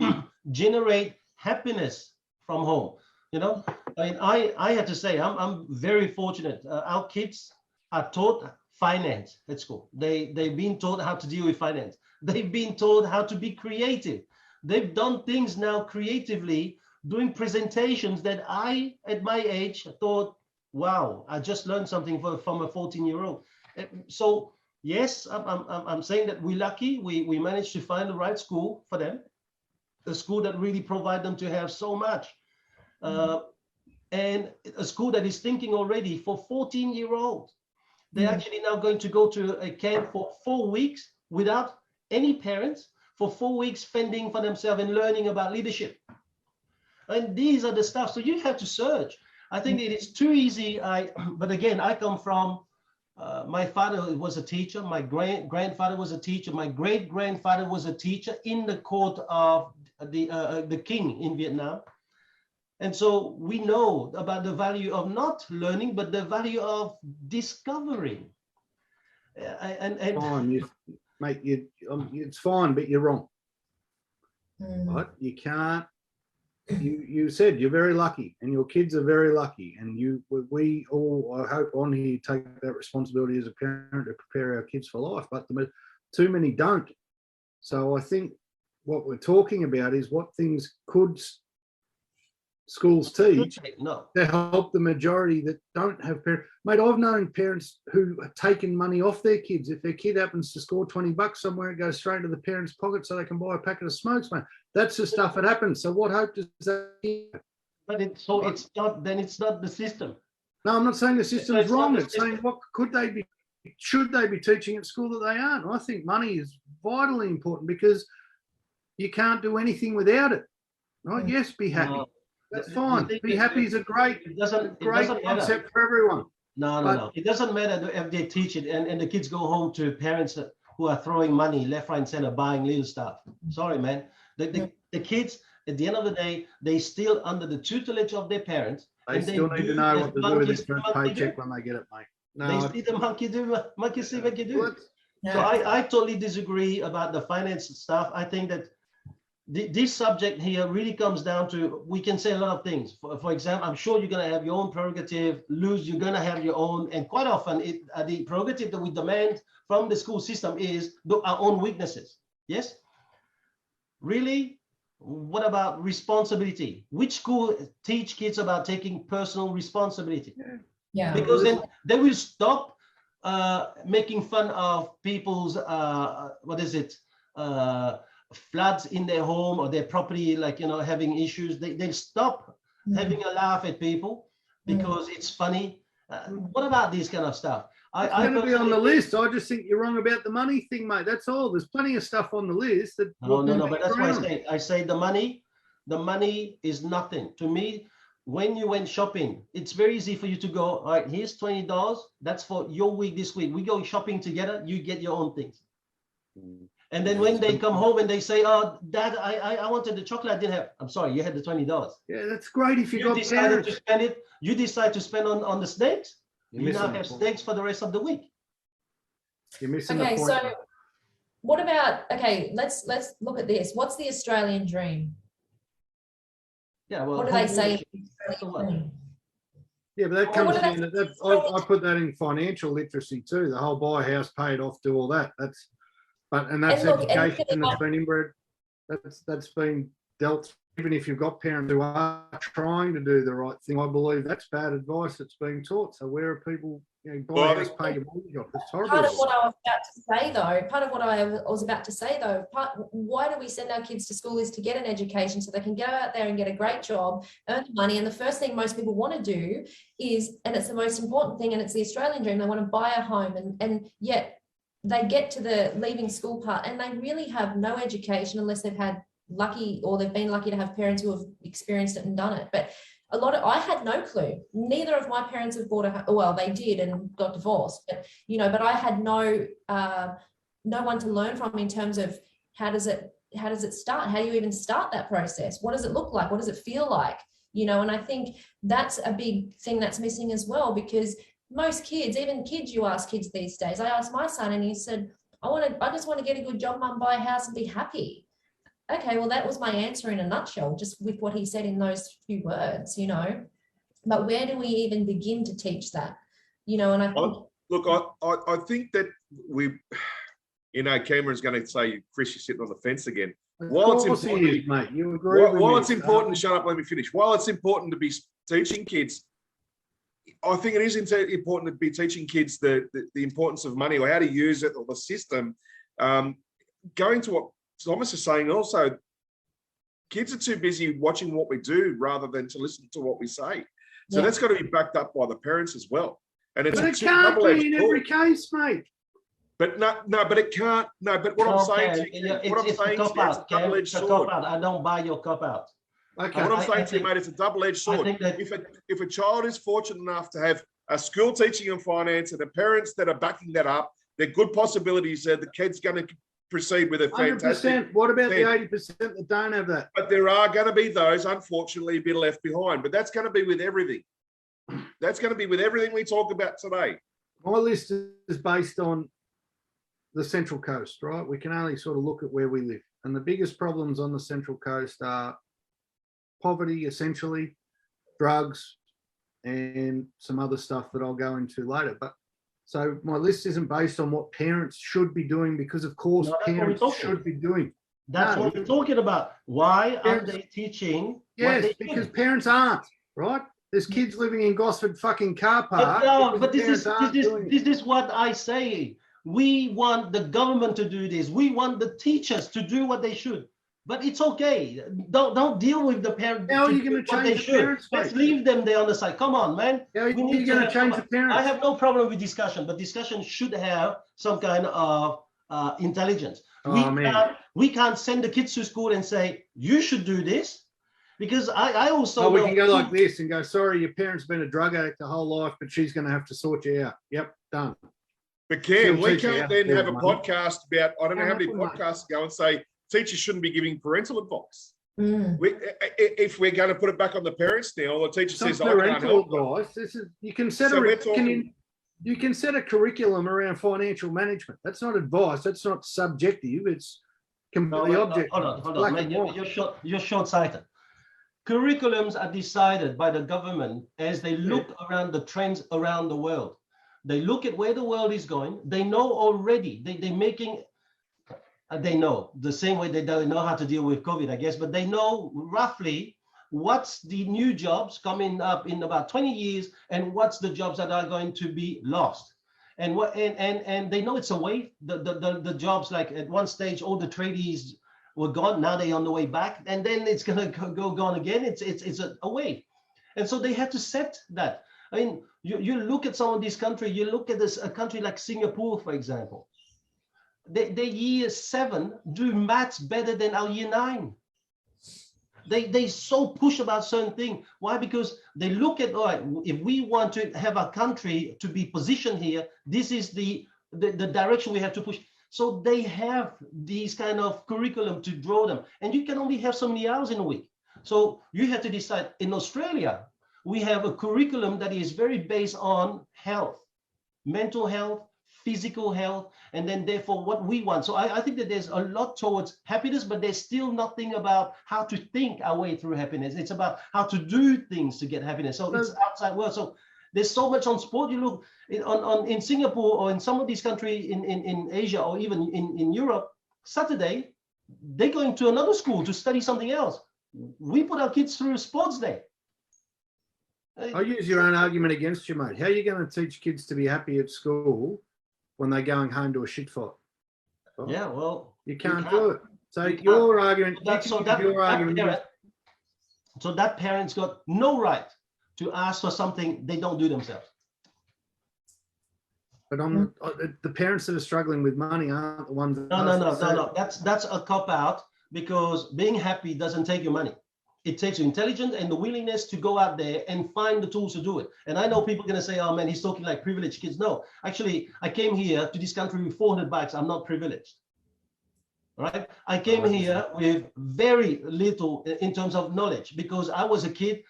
generate happiness from home? I have to say, I'm very fortunate. Our kids are taught finance at school. They've been taught how to deal with finance. They've been taught how to be creative. They've done things now creatively, doing presentations that I, at my age, thought, wow, I just learned something from a 14-year-old. So yes, I'm saying that we're lucky. We managed to find the right school for them, a school that really provides them to have so much. And a school that is thinking already for 14-year-olds. They're actually now going to go to a camp for 4 weeks without any parents, for 4 weeks fending for themselves and learning about leadership. And these are the stuff. So you have to search. I think it is too easy. But again, I come from, my father was a teacher. My grandfather was a teacher. My great-grandfather was a teacher in the court of the king in Vietnam. And so we know about the value of not learning, but the value of discovering. Fine, mate, it's fine, but you're wrong. Right? You can't you said you're very lucky, and your kids are very lucky, and we all, I hope, on here take that responsibility as a parent to prepare our kids for life, but too many don't. So I think what we're talking about is what things could schools teach to help the majority that don't have parents. Mate, I've known parents who have taken money off their kids. If their kid happens to score $20 somewhere, it goes straight to the parents' pocket so they can buy a packet of smokes, mate. That's the stuff that happens. So what hope does that give? But it's not, then it's not the system. No, I'm not saying the system's wrong. It's system. saying what could they be, should they be teaching at school that they aren't? I think money is vitally important because you can't do anything without it. Right? Yes, be happy. No. That's fine. Be happy is a great concept for everyone. No. It doesn't matter if they teach it and the kids go home to parents who are throwing money left, right, and center, buying little stuff. Sorry, man. The kids, at the end of the day, they still under the tutelage of their parents. They still need to know what to do with this first paycheck when they get it, mate. No, they see the monkey see what you do. So I totally disagree about the finance stuff. I think that this subject here really comes down to, we can say a lot of things. For example, I'm sure you're going to have your own prerogative. Louise, you're going to have your own. And quite often, the prerogative that we demand from the school system is our own weaknesses. Yes? Really? What about responsibility? Which school teach kids about taking personal responsibility? Yeah. Because then they will stop making fun of people's, floods in their home or their property, like, having issues. They stop having a laugh at people because it's funny. What about this kind of stuff? It's going to be on the list. I just think you're wrong about the money thing, mate. That's all. There's plenty of stuff on the list. No, but that's why I say the money is nothing. To me, when you went shopping, it's very easy for you to go, all right, here's $20. That's for your week this week. We go shopping together. You get your own things. And then when they come home and they say, oh, Dad, I wanted the chocolate, I didn't have. I'm sorry, you had the $20. Yeah, that's great if you got decided to spend it. You decide to spend on the snakes. You now have snakes for the rest of the week. You're missing okay, the point. so what about, let's look at this. What's the Australian dream? Yeah, well, what do they say? Yeah, but that comes in. I put that in financial literacy too. The whole buy a house, pay it off, do all that. That's education that's been inbred. That's been dealt. Even if you've got parents who are trying to do the right thing, I believe that's bad advice that's being taught. So where are people, buy a house, pay your mortgage off? It's horrible. Part of what I was about to say though, why do we send our kids to school is to get an education so they can go out there and get a great job, earn money. And the first thing most people want to do is, and it's the most important thing, and it's the Australian dream, they want to buy a home, and yet they get to the leaving school part and they really have no education unless they've had lucky, or they've been lucky to have parents who have experienced it and done it. But I had no clue. Neither of my parents have bought a, well, they did and got divorced, but but I had no one to learn from in terms of how does it start? How do you even start that process? What does it look like? What does it feel like? And I think that's a big thing that's missing as well, because most kids, even kids, you ask kids these days. I asked my son and he said, I just want to get a good job, Mum, buy a house and be happy. Okay, well, that was my answer in a nutshell, just with what he said in those few words, But where do we even begin to teach that? And I think... Look, I think that Cameron's going to say, Chris, you're sitting on the fence again. While it's important, mate, you agree with me. While it's important, shut up, let me finish. While it's important to be teaching kids, I think it is important to be teaching kids the importance of money, or how to use it, or the system. Going to what Thomas is saying also, kids are too busy watching what we do rather than to listen to what we say. So that's got to be backed up by the parents as well. And it can't be in every case, mate. But but it can't. No, but what I'm saying to you, it's a double-edged sword. I don't buy your cop out. Okay. What I'm saying to you, mate, it's a double-edged sword. If a child is fortunate enough to have a school teaching and finance and the parents that are backing that up, there are good possibilities that the kid's going to proceed with a fantastic. 100%. What about the 80% that don't have that? But there are going to be those, unfortunately, a bit left behind. But that's going to be with everything. That's going to be with everything we talk about today. My list is based on the Central Coast, right? We can only sort of look at where we live. And the biggest problems on the Central Coast are poverty, essentially, drugs, and some other stuff that I'll go into later. But so my list isn't based on what parents should be doing, because of course No, that's what we're parents talking. should be doing. That's No. what we're talking about. Why aren't Parents- they teaching? what Yes, they because should? parents aren't, right? There's kids living in Gosford fucking car park. But no, because but parents aren't doing it. this is what I say. We want the government to do this. We want the teachers to do what they should. But it's okay. Don't deal with the parents. How are you going to what they change the should. parents' Let's face? leave them there on the side. Come on, man. How are We you need going to have change some- the parents? I have no problem with discussion, but discussion should have some kind of intelligence. Oh, man. We can't send the kids to school and say, you should do this. Because I also Oh, we know- can go like this and go, sorry, your parent's been a drug addict the whole life, but she's going to have to sort you out. Yep, done. But Cam, Still we teach you how can't to then deal have a with money. podcast about, I don't know how many Money. podcasts go and say teachers shouldn't be giving parental advice. Mm. If we're going to put it back on the parents now, the teacher It's not says, I can't parental help. advice. This is, you can set So a we're talking- you can set a curriculum around financial management. That's not advice. That's not subjective. It's No, completely wait, objective. hold on, It's hold black on, and man. white. You're short-sighted. Curriculums are decided by the government as they look around the trends around the world. They look at where the world is going. They know already. They're making. They know the same way they don't know how to deal with COVID, I guess, but they know roughly what's the new jobs coming up in about 20 years and what's the jobs that are going to be lost. And what and they know it's a way. The jobs, like at one stage all the tradies were gone. Now they're on the way back, and then it's gonna go gone again. It's a way, and so they have to set that. I mean, you look at some of these countries. You look at a country like Singapore, for example. They year 7 do maths better than our year 9. They so push about certain things. Why? Because they look at, all right, if we want to have our country to be positioned here, this is the direction we have to push. So they have these kind of curriculum to draw them. And you can only have so many hours in a week. So you have to decide. In Australia, we have a curriculum that is very based on health, mental health, physical health, and then therefore what we want. So I think that there's a lot towards happiness, but there's still nothing about how to think our way through happiness. It's about how to do things to get happiness. So it's outside world. So there's so much on sport. You look in Singapore or in some of these countries in Asia or even in Europe, Saturday, they're going to another school to study something else. We put our kids through a sports day. I'll use your own argument against you, mate. How are you going to teach kids to be happy at school when they're going home to a shit fight? Well, Yeah, well, you can't do it. So You can't. your argument, So that parent's got no right to ask for something they don't do themselves. but on the parents that are struggling with money aren't the ones that No. That's a cop out, because being happy doesn't take your money. It takes your intelligence and the willingness to go out there and find the tools to do it. And I know people are going to say, oh man, he's talking like privileged kids. No, actually, I came here to this country with 400 bucks. I'm not privileged. All right. I came here with very little in terms of knowledge, because I was a kid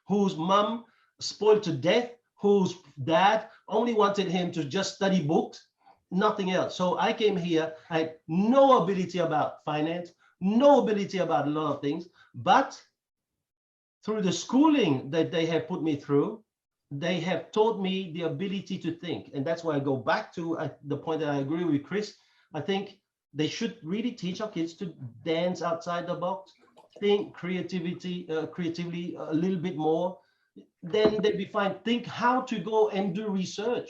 whose mom spoiled to death, whose dad only wanted him to just study books, nothing else. So I came here, I had no ability about finance, no ability about a lot of things, but through the schooling that they have put me through, they have taught me the ability to think. And that's why I go back to the point that I agree with Chris. I think they should really teach our kids to dance outside the box, think creatively a little bit more. Then they'll be fine. Think how to go and do research.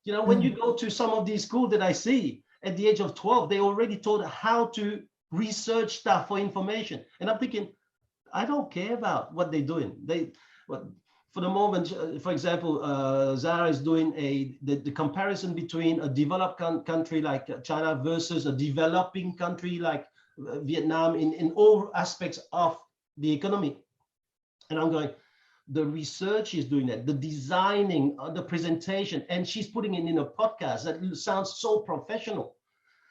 You know, when you go to some of these schools that I see at the age of 12, they already taught how to research stuff for information. And I'm thinking, I don't care about what they're doing. For the moment, for example, Zara is doing the comparison between a developed country like China versus a developing country like Vietnam in all aspects of the economy. And I'm going, the research is doing that, the designing, the presentation, and she's putting it in a podcast that sounds so professional.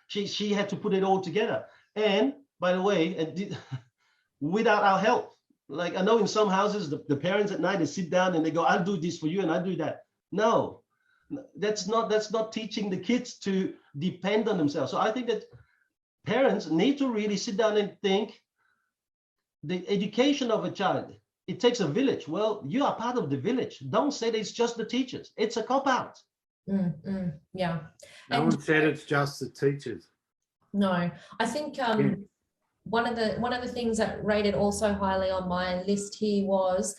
She had to put it all together. And by the way, without our help. Like I know in some houses, the parents at night, they sit down and they go, I'll do this for you and I'll do that. No, that's not teaching the kids to depend on themselves. So I think that parents need to really sit down and think, the education of a child, it takes a village. Well, you are part of the village. Don't say that it's just the teachers. It's a cop-out. Yeah. No one said it's just the teachers. No, I think one of the things that rated also highly on my list here was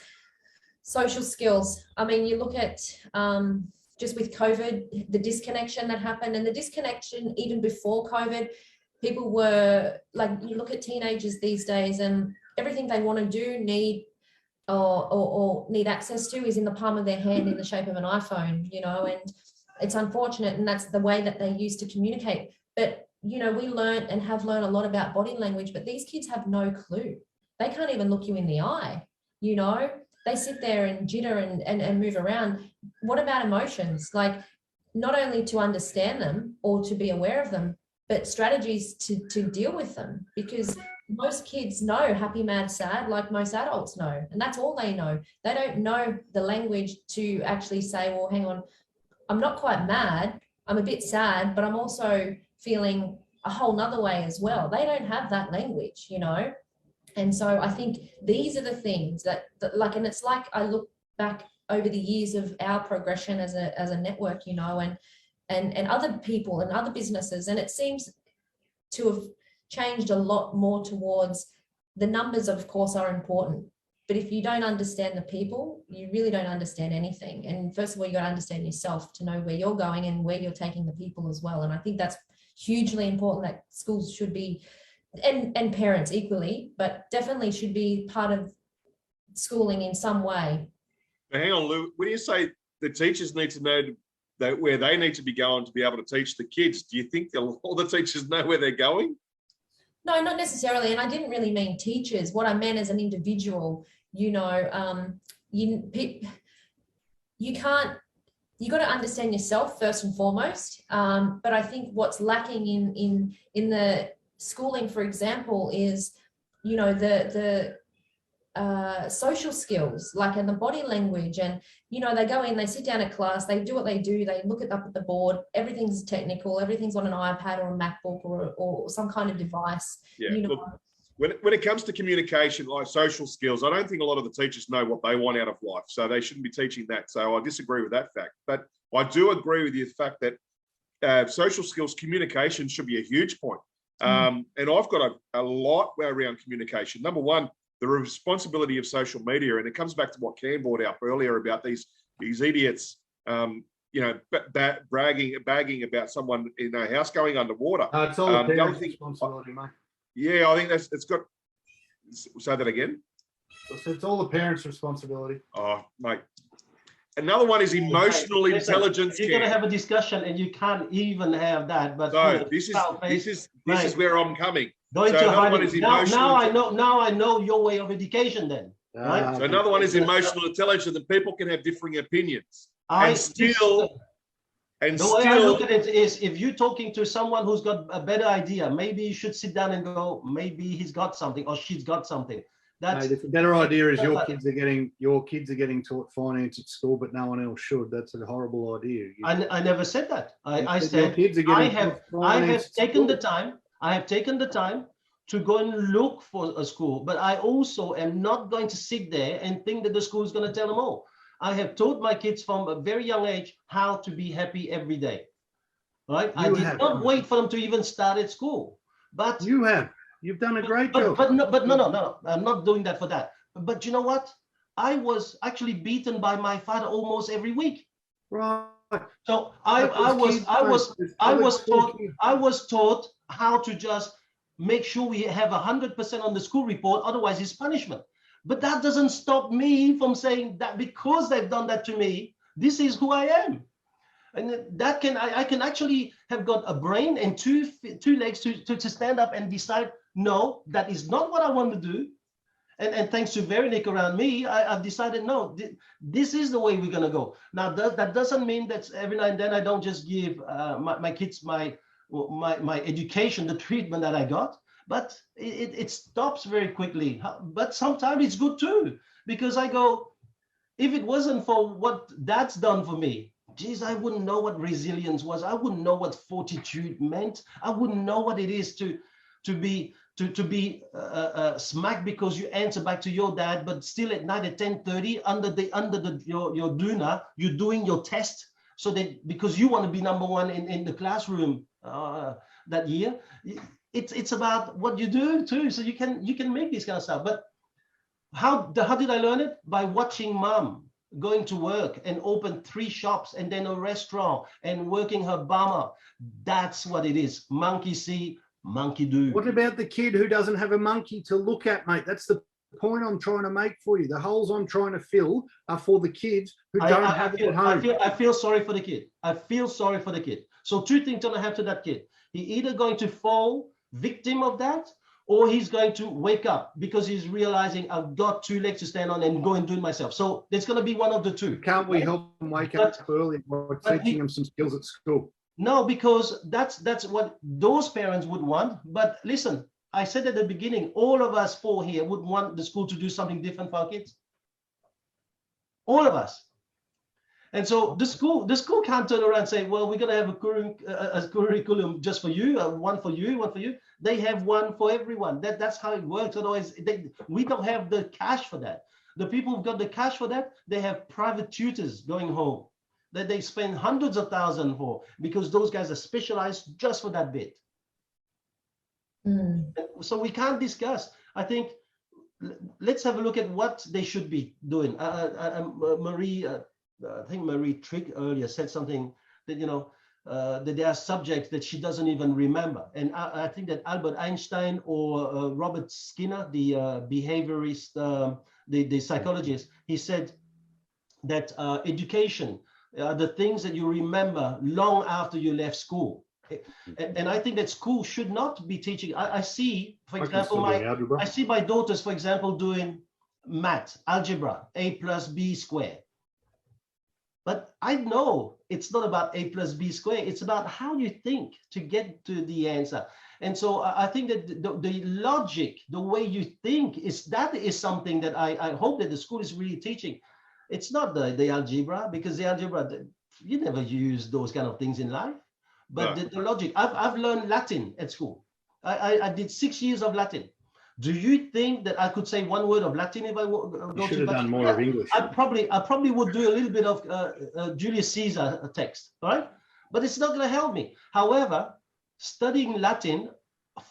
social skills. I mean, you look at just with COVID, the disconnection that happened, and the disconnection even before COVID, people were like, you look at teenagers these days and everything they want to do, need or need access to is in the palm of their hand in the shape of an iPhone, you know, and it's unfortunate, and that's the way that they used to communicate. But, you know, we learned and have learned a lot about body language, but these kids have no clue. They can't even look you in the eye, you know, they sit there and jitter and move around. What about emotions? Like, not only to understand them or to be aware of them, but strategies to deal with them, because most kids know happy, mad, sad, like most adults know, and that's all they know. They don't know the language to actually say, well, hang on, I'm not quite mad, I'm a bit sad, but I'm also feeling a whole nother way as well. They don't have that language, you know. And so I think these are the things that like, and it's like I look back over the years of our progression as a network, you know, and other people and other businesses, and it seems to have changed a lot more towards the numbers, of course, are important. But if you don't understand the people, you really don't understand anything. And first of all, you got to understand yourself to know where you're going and where you're taking the people as well. And I think that's hugely important, that schools should be, and parents equally, but definitely should be part of schooling in some way. Now, hang on, Lou, when you say the teachers need to know that where they need to be going to be able to teach the kids, do you think all the teachers know where they're going? No, not necessarily. And I didn't really mean teachers. What I meant as an individual, you know, you got to understand yourself first and foremost. But I think what's lacking in the schooling, for example, is, you know, the social skills, like in the body language, and, you know, they go in, they sit down at class, they do what they do, they look up at the board, everything's technical, everything's on an iPad or a MacBook or some kind of device. Yeah, you know. look, when it comes to communication, like social skills, I don't think a lot of the teachers know what they want out of life, so they shouldn't be teaching that. So I disagree with that fact. But I do agree with the fact that social skills, communication should be a huge point. And I've got a lot around communication. Number one, the responsibility of social media, and it comes back to what Cam brought up earlier about these idiots, you know, bagging about someone in a house going underwater. It's all the parents' responsibility, mate. Yeah, I think it's got. Say that again. It's all the parents' responsibility. Oh, mate. Another one is emotional intelligence. You're going to have a discussion, and you can't even have that. But so this is where I'm coming. Going to now I know your way of education. Then, right? So another one is emotional intelligence, and people can have differing opinions. The way I look at it is, if you're talking to someone who's got a better idea, maybe you should sit down and go, maybe he's got something or she's got something. That's the better idea is your kids are getting taught finance at school, but no one else should. That's a horrible idea. I never said that. I said I have taken the time. I have taken the time to go and look for a school, but I also am not going to sit there and think that the school is going to tell them all. I have taught my kids from a very young age how to be happy every day. Right? I did not wait for them to even start at school. But you've done a great job. But no, I'm not doing that for that. But you know what? I was actually beaten by my father almost every week. Right. So I was taught how to just make sure we have 100% on the school report. Otherwise, it's punishment. But that doesn't stop me from saying that because they've done that to me, this is who I am. And that I can actually have got a brain and two legs to stand up and decide, no, that is not what I want to do. And thanks to Veronique around me, I've decided, no, this is the way we're going to go. Now, that doesn't mean that every now and then I don't just give my kids my education, the treatment that I got. But it stops very quickly. But sometimes it's good too, because I go, if it wasn't for what Dad's done for me, geez, I wouldn't know what resilience was. I wouldn't know what fortitude meant. I wouldn't know what it is to be to be smacked because you answer back to your dad, but still at night at 10:30 under your doona, you're doing your test, so that because you want to be number one in the classroom that year. It's about what you do too, so you can make this kind of stuff. But how did I learn it? By watching mom going to work and open 3 shops and then a restaurant and working her bum up. That's what it is. Monkey see, monkey do. What about the kid who doesn't have a monkey to look at, mate? That's the point I'm trying to make for you. The holes I'm trying to fill are for the kids who don't have it at home. I feel sorry for the kid. I feel sorry for the kid. So 2 things gonna happen to that kid. He either going to fall victim of that, or he's going to wake up because he's realizing I've got 2 legs to stand on and go and do it myself. So there's going to be one of the 2. Can't we help them wake up early by teaching them some skills at school? No, because that's what those parents would want. But listen, I said at the beginning, all of us 4 here would want the school to do something different for our kids. All of us. And so the school can't turn around and say, well, we're going to have a curriculum just for you, one for you, one for you. They have one for everyone. That's how it works. Otherwise, we don't have the cash for that. The people who've got the cash for that, they have private tutors going home that they spend hundreds of thousands for, because those guys are specialized just for that bit. So we can't discuss. I think let's have a look at what they should be doing. I think Marie Trigg earlier said something that, that there are subjects that she doesn't even remember. And I think that Albert Einstein or Robert Skinner, the behaviorist, the psychologist, he said that education are the things that you remember long after you left school. And I think that school should not be teaching. I see, for example, I see my daughters, for example, doing math, algebra, a plus b squared. But I know it's not about a plus b squared. It's about how you think to get to the answer. And so I think that the logic, the way you think, is something that I hope that the school is really teaching. It's not the algebra, because the algebra, you never use those kind of things in life. But the logic, I've learned Latin at school. I did 6 years of Latin. Do you think that I could say one word of Latin if I go you should have done more of English? I probably would do a little bit of Julius Caesar text, right? But it's not going to help me. However, studying Latin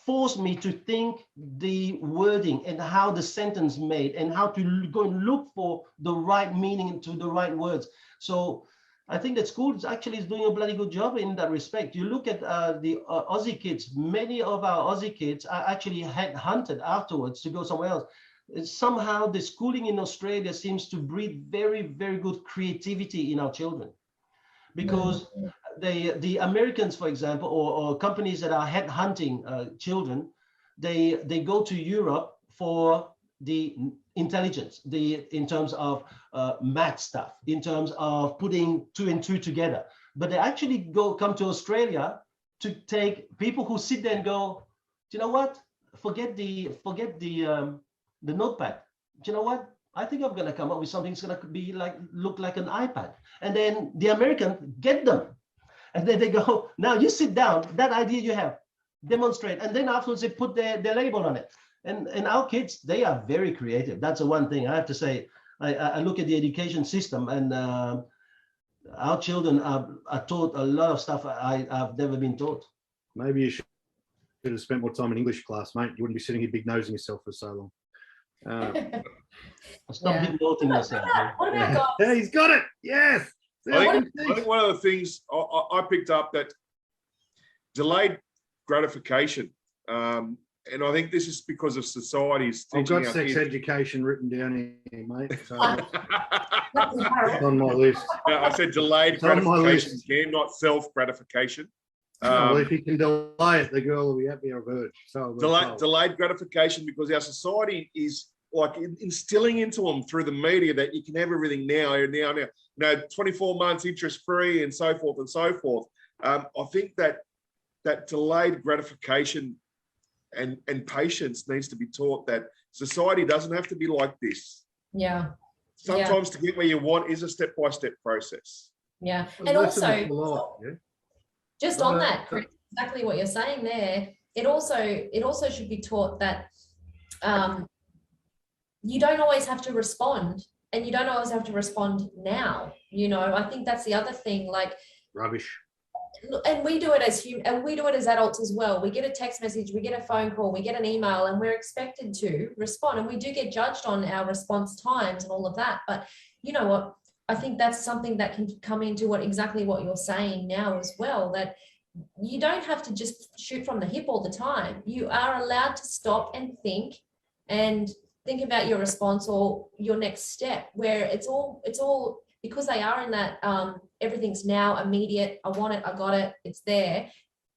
forced me to think the wording and how the sentence made and how to go and look for the right meaning to the right words. So I think that school actually is doing a bloody good job in that respect. You look at the Aussie kids, many of our Aussie kids are actually hunted afterwards to go somewhere else. Somehow the schooling in Australia seems to breed very, very good creativity in our children. Because the Americans, for example, or companies that are hunting children, they go to Europe for the intelligence, in terms of math stuff, in terms of putting 2 and 2 together. But they actually come to Australia to take people who sit there and go, do you know what? Forget the notepad. Do you know what? I think I'm going to come up with something that's going to be look like an iPad. And then the American get them. And then they go, now you sit down, that idea you have, demonstrate. And then afterwards they put their label on it. And our kids, they are very creative. That's the one thing I have to say. I look at the education system, and our children are taught a lot of stuff I've never been taught. Maybe you should have spent more time in English class, mate. You wouldn't be sitting here big nosing yourself for so long. Stop big nosing myself. What about golf? Yeah, he's got it. Yes. I think one of the things I picked up, that delayed gratification. And I think this is because of society's teaching. I've got sex education written down here, mate. So it's on my list. No, I said delayed gratification, again, not self-gratification. Well, if you can delay it, the girl will be happy, I've heard. So delayed gratification, because our society is like instilling into them through the media that you can have everything now, 24 months interest-free and so forth and so forth. I think that delayed gratification and patience needs to be taught, that society doesn't have to be like this. Yeah. Sometimes to get where you want is a step-by-step process. Yeah. And also, just on that, Chris, exactly what you're saying there, it also should be taught that you don't always have to respond, and you don't always have to respond now. I think that's the other thing. Like Rubbish. And we do it as and we do it as adults as well. We get a text message, we get a phone call, we get an email, and we're expected to respond. And we do get judged on our response times and all of that. But you know what? I think that's something that can come into exactly what you're saying now as well, that you don't have to just shoot from the hip all the time. You are allowed to stop and think about your response or your next step, where it's all because they are in that everything's now immediate. I want it, I got it, it's there.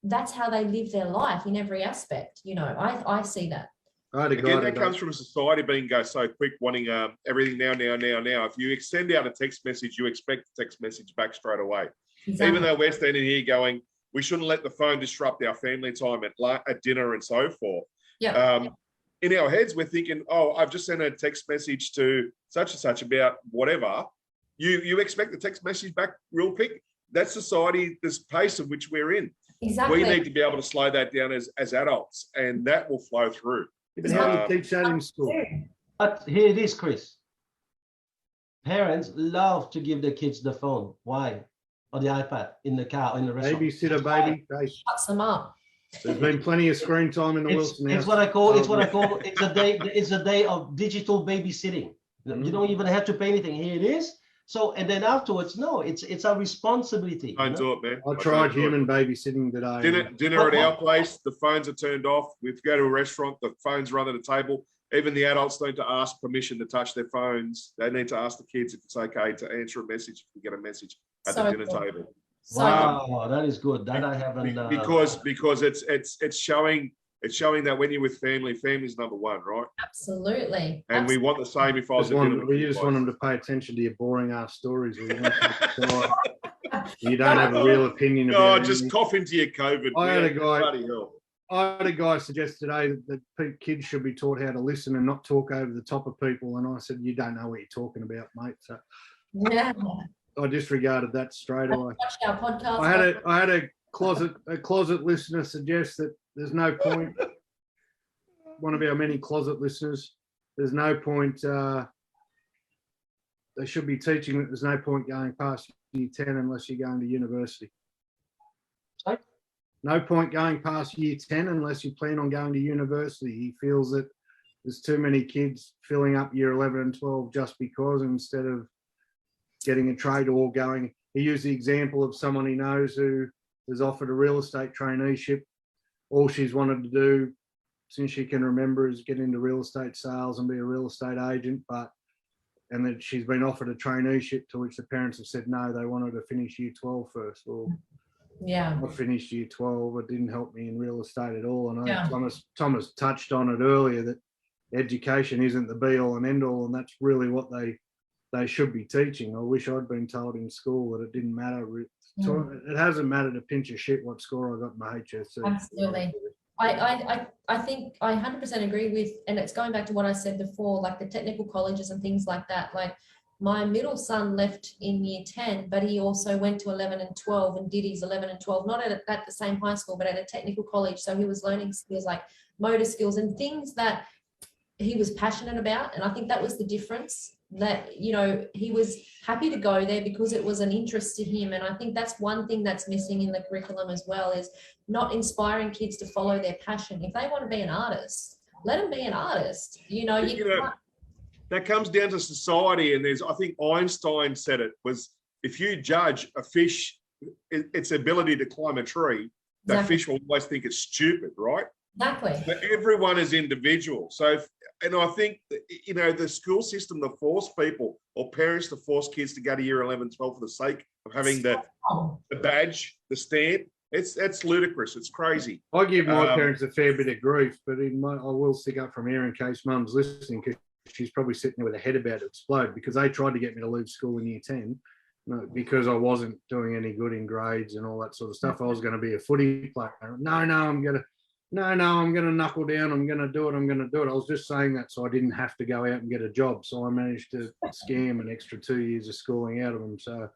That's how they live their life in every aspect. I see that. Again, that comes from a society being so quick, wanting everything now. If you send out a text message, you expect the text message back straight away. Exactly. Even though we're standing here going, we shouldn't let the phone disrupt our family time at dinner and so forth. Yeah. In our heads, we're thinking, oh, I've just sent a text message to such and such about whatever. You expect the text message back real quick. That's society, this pace of which we're in. Exactly. We need to be able to slow that down as adults, and that will flow through. How do you teach that in school? But here it is, Chris. Parents love to give their kids the phone. Why? Or the iPad in the car or in the restaurant. Babysitter, baby. Shuts them up. There's been plenty of screen time in the Wilson house. It's what I call. It's a day of digital babysitting. You don't even have to pay anything. Here it is. So, and then afterwards, no, it's our responsibility. Don't do it, man. I tried human babysitting today. Dinner at our place, the phones are turned off. We go to a restaurant, the phones are under the table. Even the adults need to ask permission to touch their phones. They need to ask the kids if it's okay to answer a message if we get a message at the dinner table. Wow, that is good. That I haven't. Because it's showing that when you're with family, family's number one, right? Absolutely. And we want the same if I was we just want them to pay attention to your boring ass stories. You don't have a real opinion about it. Just cough into your COVID. I had a guy suggest today that kids should be taught how to listen and not talk over the top of people. And I said, you don't know what you're talking about, mate. So yeah. I disregarded that straight away. Watched our podcast. I had a closet listener suggest that there's no point. One of our many closet listeners, there's no point. They should be teaching that there's no point going past year 10 unless you're going to university. Sorry? No point going past year 10 unless you plan on going to university. He feels that there's too many kids filling up year 11 and 12 just because, instead of getting a trade or going. He used the example of someone he knows who was offered a real estate traineeship. All she's wanted to do since she can remember is get into real estate sales and be a real estate agent, and that she's been offered a traineeship, to which the parents have said no, they wanted to finish year 12 first. Well, yeah, I finished year 12. It didn't help me in real estate at all. And Thomas touched on it earlier, that education isn't the be all and end all, and that's really what they should be teaching. I wish I'd been told in school that it didn't matter. It hasn't mattered a pinch of shit what score I got in my HSC. Absolutely. I think I 100% agree with, and it's going back to what I said before, like the technical colleges and things like that. Like my middle son left in year 10, but he also went to 11 and 12 and did his 11 and 12, not at the same high school, but at a technical college. So he was learning skills like motor skills and things that he was passionate about. And I think that was the difference, that, he was happy to go there because it was an interest to him. And I think that's one thing that's missing in the curriculum as well, is not inspiring kids to follow their passion. If they want to be an artist, let them be an artist. That comes down to society. And I think Einstein said it was, if you judge a fish, its ability to climb a tree, that fish will always think it's stupid, right? Exactly. But everyone is individual. So, and I think, the school system to force people or parents to force kids to go to year 11, 12 for the sake of having the badge, the stamp, it's ludicrous. It's crazy. I give my parents a fair bit of grief, but I will stick up from here in case mum's listening, because she's probably sitting there with her head about to explode, because they tried to get me to leave school in year 10 because I wasn't doing any good in grades and all that sort of stuff. I was going to be a footy player. No, I'm going to knuckle down. I'm going to do it. I was just saying that so I didn't have to go out and get a job. So I managed to scam an extra 2 years of schooling out of them. So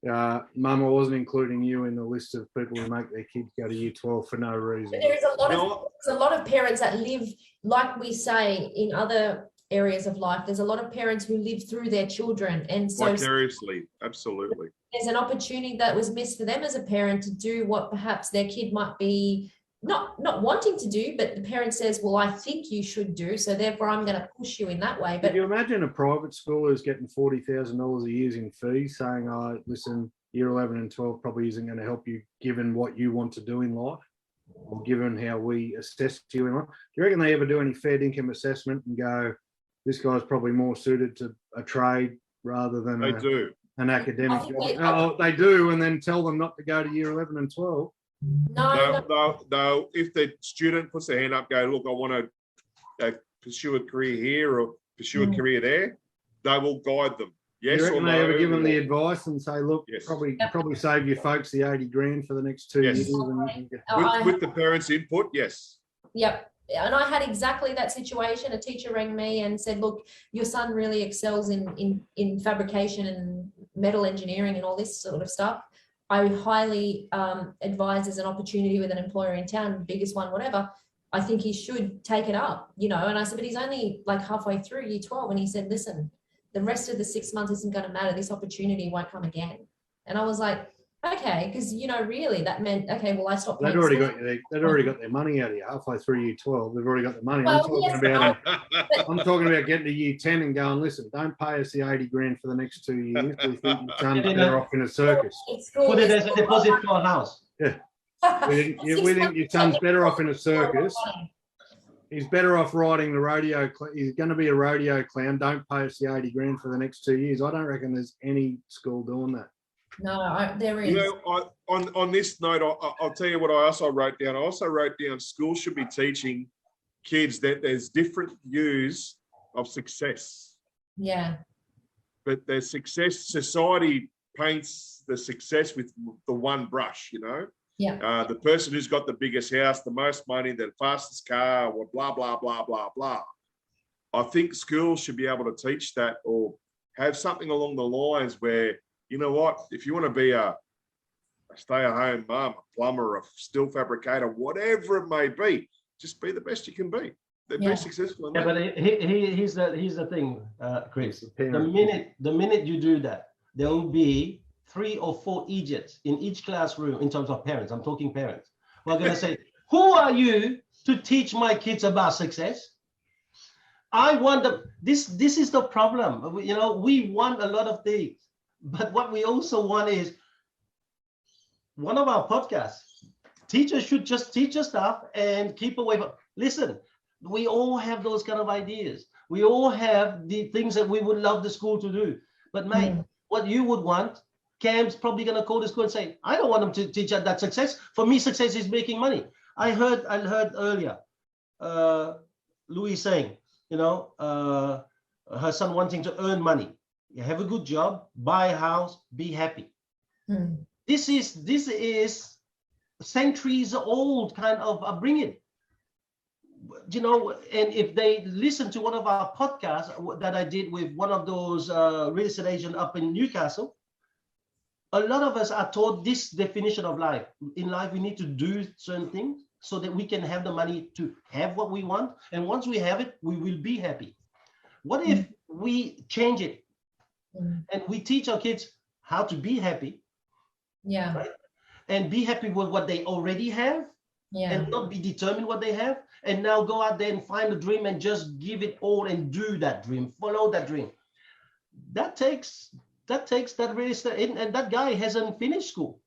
Mum, I wasn't including you in the list of people who make their kids go to year 12 for no reason. But there's a lot of parents that live, like we say in other areas of life, there's a lot of parents who live through their children. And so Vicariously, absolutely. there's an opportunity that was missed for them as a parent to do what perhaps their kid might be not wanting to do, but the parent says, well, I think you should do, so therefore I'm going to push you in that way. But can you imagine a private school who's getting $40,000 a year in fees saying, oh, listen, year 11 and 12 probably isn't going to help you given what you want to do in life or given how we assess you in life? Do you reckon they ever do any fair income assessment and go, this guy's probably more suited to a trade rather than They do. an academic job? Oh, they do, and then tell them not to go to year 11 and 12. No. If the student puts their hand up, go, look, I want to pursue a career here or pursue a career there, they will guide them. Yes you reckon or no. they ever give them the advice and say, look, Yes. probably save you folks the 80 grand for the next 2 Yes. years. With the parents' input, yes. Yep. And I had exactly that situation. A teacher rang me and said, look, your son really excels in fabrication and metal engineering and all this sort of stuff. I highly advise as an opportunity with an employer in town, biggest one, whatever. I think he should take it up, And I said, but he's only like halfway through year 12. And he said, listen, the rest of the 6 months isn't going to matter. This opportunity won't come again. And I was like, okay, because really that meant, okay, well, I stopped. They'd already got their money out of you halfway through year 12. They've already got the money. Well, I'm talking about getting to year 10 and going, listen, don't pay us the 80 grand for the next 2 years. We think your son's better off in a circus. Put it as a deposit for a house. Yeah. We think your son's better off in a circus. He's better off riding the rodeo. He's going to be a rodeo clown. Don't pay us the 80 grand for the next 2 years. I don't reckon there's any school doing that. No, there is. On this note, I'll tell you what I also wrote down. I also wrote down schools should be teaching kids that there's different views of success. Yeah. But there's success, society paints the success with the one brush, Yeah. The person who's got the biggest house, the most money, the fastest car, or blah, blah, blah, blah, blah. I think schools should be able to teach that or have something along the lines where, you know what, if you want to be a stay-at-home mum, a plumber, a steel fabricator, whatever it may be, just be the best you can be. Be successful in that. But here's the thing, Chris. The minute you do that, there will be 3 or 4 idiots in each classroom in terms of parents. I'm talking parents. We're going to say, who are you to teach my kids about success? I want this is the problem. We want a lot of things. But what we also want is one of our podcasts. Teachers should just teach us stuff and keep away from. Listen, we all have those kind of ideas. We all have the things that we would love the school to do. But mate, what you would want, Cam's probably going to call the school and say, I don't want them to teach that success. For me, success is making money. I heard earlier Louise saying, her son wanting to earn money. You have a good job, buy a house, be happy. This is centuries old kind of upbringing. And if they listen to one of our podcasts that I did with one of those real estate agents up in Newcastle, a lot of us are taught this definition of life. In life, we need to do certain things so that we can have the money to have what we want. And once we have it, we will be happy. What if we change it? And we teach our kids how to be happy. Yeah. Right? And be happy with what they already have. Yeah. And not be determined what they have. And now go out there and find a dream and just give it all and do that dream, follow that dream. That takes that real estate. And that guy hasn't finished school.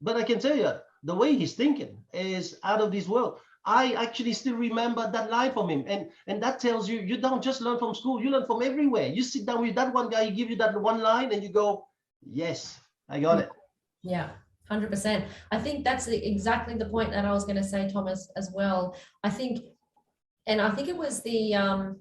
But I can tell you, the way he's thinking is out of this world. I actually still remember that line from him. And that tells you, you don't just learn from school, you learn from everywhere. You sit down with that one guy, he give you that one line and you go, yes, I got it. Yeah, 100%. I think that's exactly the point that I was going to say, Thomas, as well. I think it was the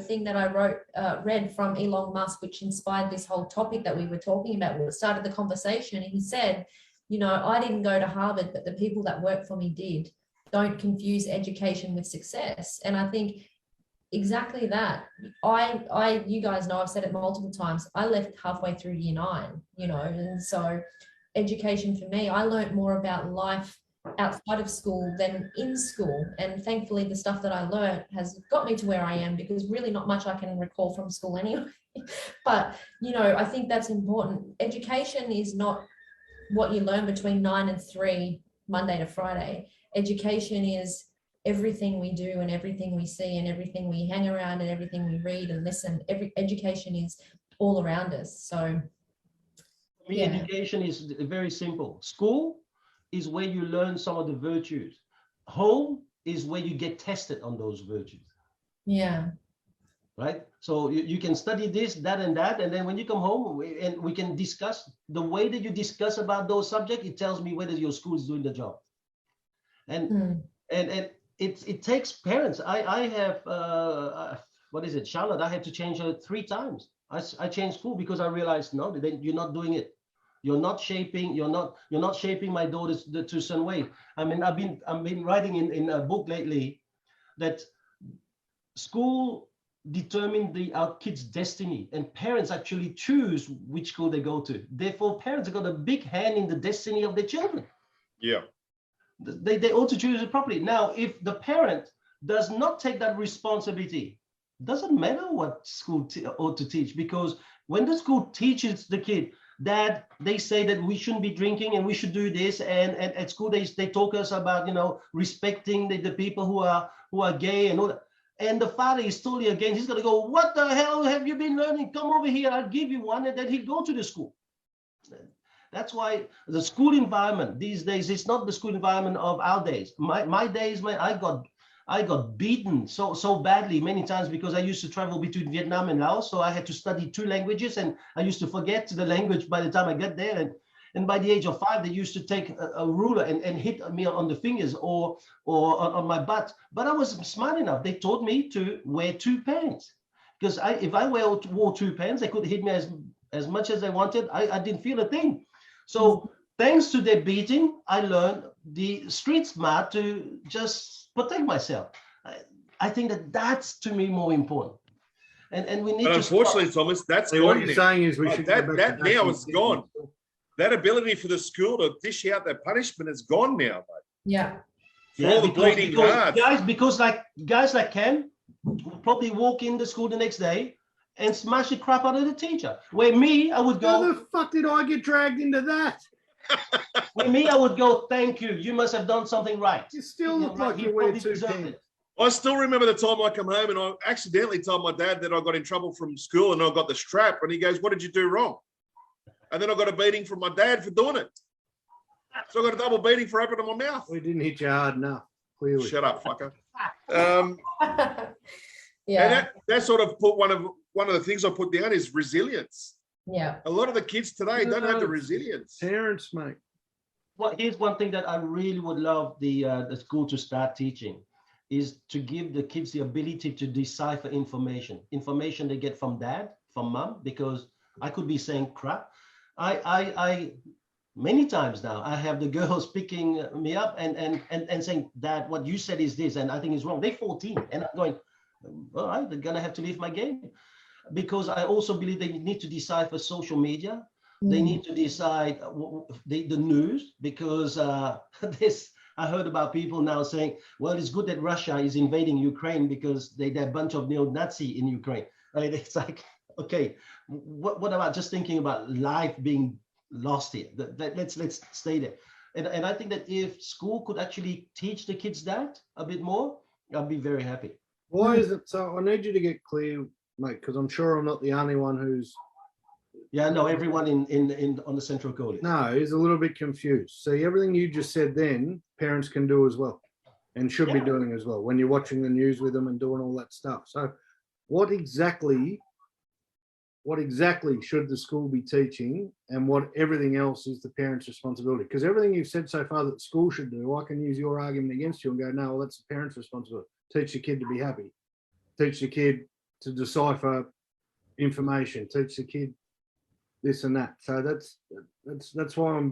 thing that I read from Elon Musk, which inspired this whole topic that we were talking about. We started the conversation and he said, I didn't go to Harvard, but the people that work for me did. Don't confuse education with success. And I think exactly that. You guys know, I've said it multiple times. I left halfway through year 9, you know, and so education for me, I learned more about life outside of school than in school. And thankfully, the stuff that I learned has got me to where I am, because really not much I can recall from school anyway. But, you know, I think that's important. Education is not what you learn between 9 and 3, Monday to Friday. Education is everything we do and everything we see and everything we hang around and everything we read and listen. Every education is all around us. So for me, education is very simple. School is where you learn some of the virtues. Home is where you get tested on those virtues. Yeah. Right? So you can study this, that, and that, and then when you come home, we can discuss the way that you discuss about those subjects. It tells me whether your school is doing the job. And it takes parents. I have what is it, Charlotte? I had to change her 3 times. I changed school because I realized no, you're not doing it. You're not shaping my daughters to a certain way. I mean, I've been writing in a book lately that school determine our kids' destiny, and parents actually choose which school they go to. Therefore, parents have got a big hand in the destiny of their children. Yeah. They ought to choose it properly. Now, if the parent does not take that responsibility, doesn't matter what school ought to teach, because when the school teaches the kid that they say that we shouldn't be drinking and we should do this, and at school they talk us about, you know, respecting the people who are gay and all that, and the father is totally against, he's going to go, what the hell have you been learning? Come over here, I'll give you one, and then he'd go to the school. That's why the school environment these days is not the school environment of our days. My days, man, I got beaten so badly many times because I used to travel between Vietnam and Laos. So I had to study 2 languages, and I used to forget the language by the time I got there. And by the age of 5, they used to take a ruler and hit me on the fingers or on my butt. But I was smart enough. They taught me to wear 2 pants, because if I wore 2 pants, they could hit me as much as they wanted. I didn't feel a thing. So thanks to their beating, I learned the street smart to just protect myself. I think that's to me more important. And we need but to unfortunately, stop. Thomas, that's So gone what you're now. saying is we should go back that to now national it's gone. teams. That ability for the school to dish out that punishment is gone now, mate. Yeah. For all the bleeding hearts. Guys like Ken will probably walk in the school the next day and smash the crap out of the teacher. Where me, I would How go, the fuck did I get dragged into that? thank you. You must have done something right. You still look like you wear 2 pants. I still remember the time I come home and I accidentally told my dad that I got in trouble from school and I got the strap, and he goes, what did you do wrong? And then I got a beating from my dad for doing it. So I got a double beating for opening my mouth. We didn't hit you hard enough, clearly. Shut up, fucker. Yeah. And that sort of put one of the things I put down is resilience. Yeah. A lot of the kids today don't have the resilience. Parents, mate. Well, here's one thing that I really would love the school to start teaching, is to give the kids the ability to decipher information they get from dad, from mom, because I could be saying crap. I many times now I have the girls picking me up and saying, Dad, what you said is this, and I think it's wrong. They're 14, and I'm going, all right, they're gonna have to leave my game, because I also believe they need to decipher social media. They need to decide the news, because I heard about people now saying, well, it's good that Russia is invading Ukraine because they're a bunch of neo-Nazi in Ukraine. I mean, it's like, okay, what about just thinking about life being lost here? Let's stay there. And I think that if school could actually teach the kids that a bit more, I'll be very happy. Why is it so? I need you to get clear, mate, because I'm sure I'm not the only one who's. Yeah, no, everyone in on the Central Coast. No, is a little bit confused. See, everything you just said then, parents can do as well, and should be doing as well when you're watching the news with them and doing all that stuff. So, what exactly should the school be teaching, and what everything else is the parents' responsibility? Because everything you've said so far that the school should do, I can use your argument against you and go, no, well, that's the parents' responsibility. Teach the kid to be happy. Teach the kid to decipher information. Teach the kid this and that. So that's why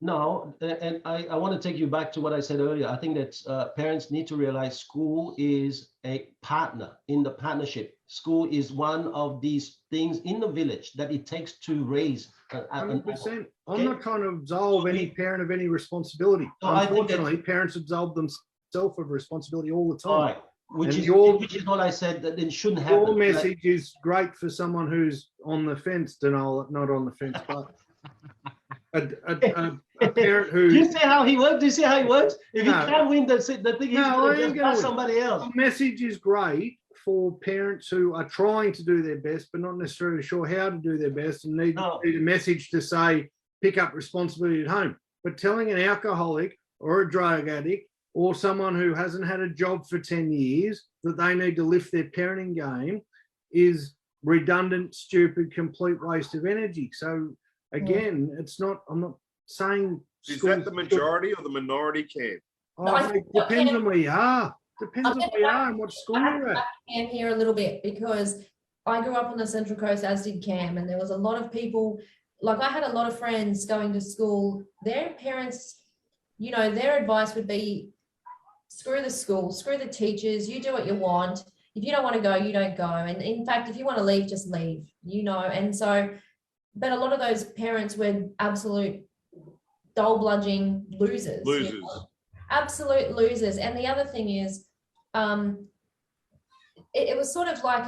No, and I want to take you back to what I said earlier. I think that parents need to realize school is a partner in the partnership. School is one of these things in the village that it takes to raise. 100%. I'm not trying to absolve any parent of any responsibility. No, Unfortunately, parents absolve themselves of responsibility all the time. All right, which is what I said, that it shouldn't happen. Your message is great for someone who's on the fence, Denal, not on the fence, but a parent who. Do you see how he works? Do you see how he works? If he can't win the thing, he's going to just somebody else. The message is great for parents who are trying to do their best, but not necessarily sure how to do their best, and need a message to say, pick up responsibility at home. But telling an alcoholic or a drug addict or someone who hasn't had a job for 10 years that they need to lift their parenting game is redundant, stupid, complete waste of energy. So again, I'm not saying. Is that the majority or the minority camp? It depends on where you are. Depends on where you are and what school you're at. Cam here a little bit, because I grew up on the Central Coast, as did Cam, and there was a lot of people, like I had a lot of friends going to school. Their parents, their advice would be, screw the school, screw the teachers, you do what you want. If you don't want to go, you don't go. And in fact, if you want to leave, just leave, And so, but a lot of those parents were absolute dole-bludging losers. Absolute losers. And the other thing is, it was sort of like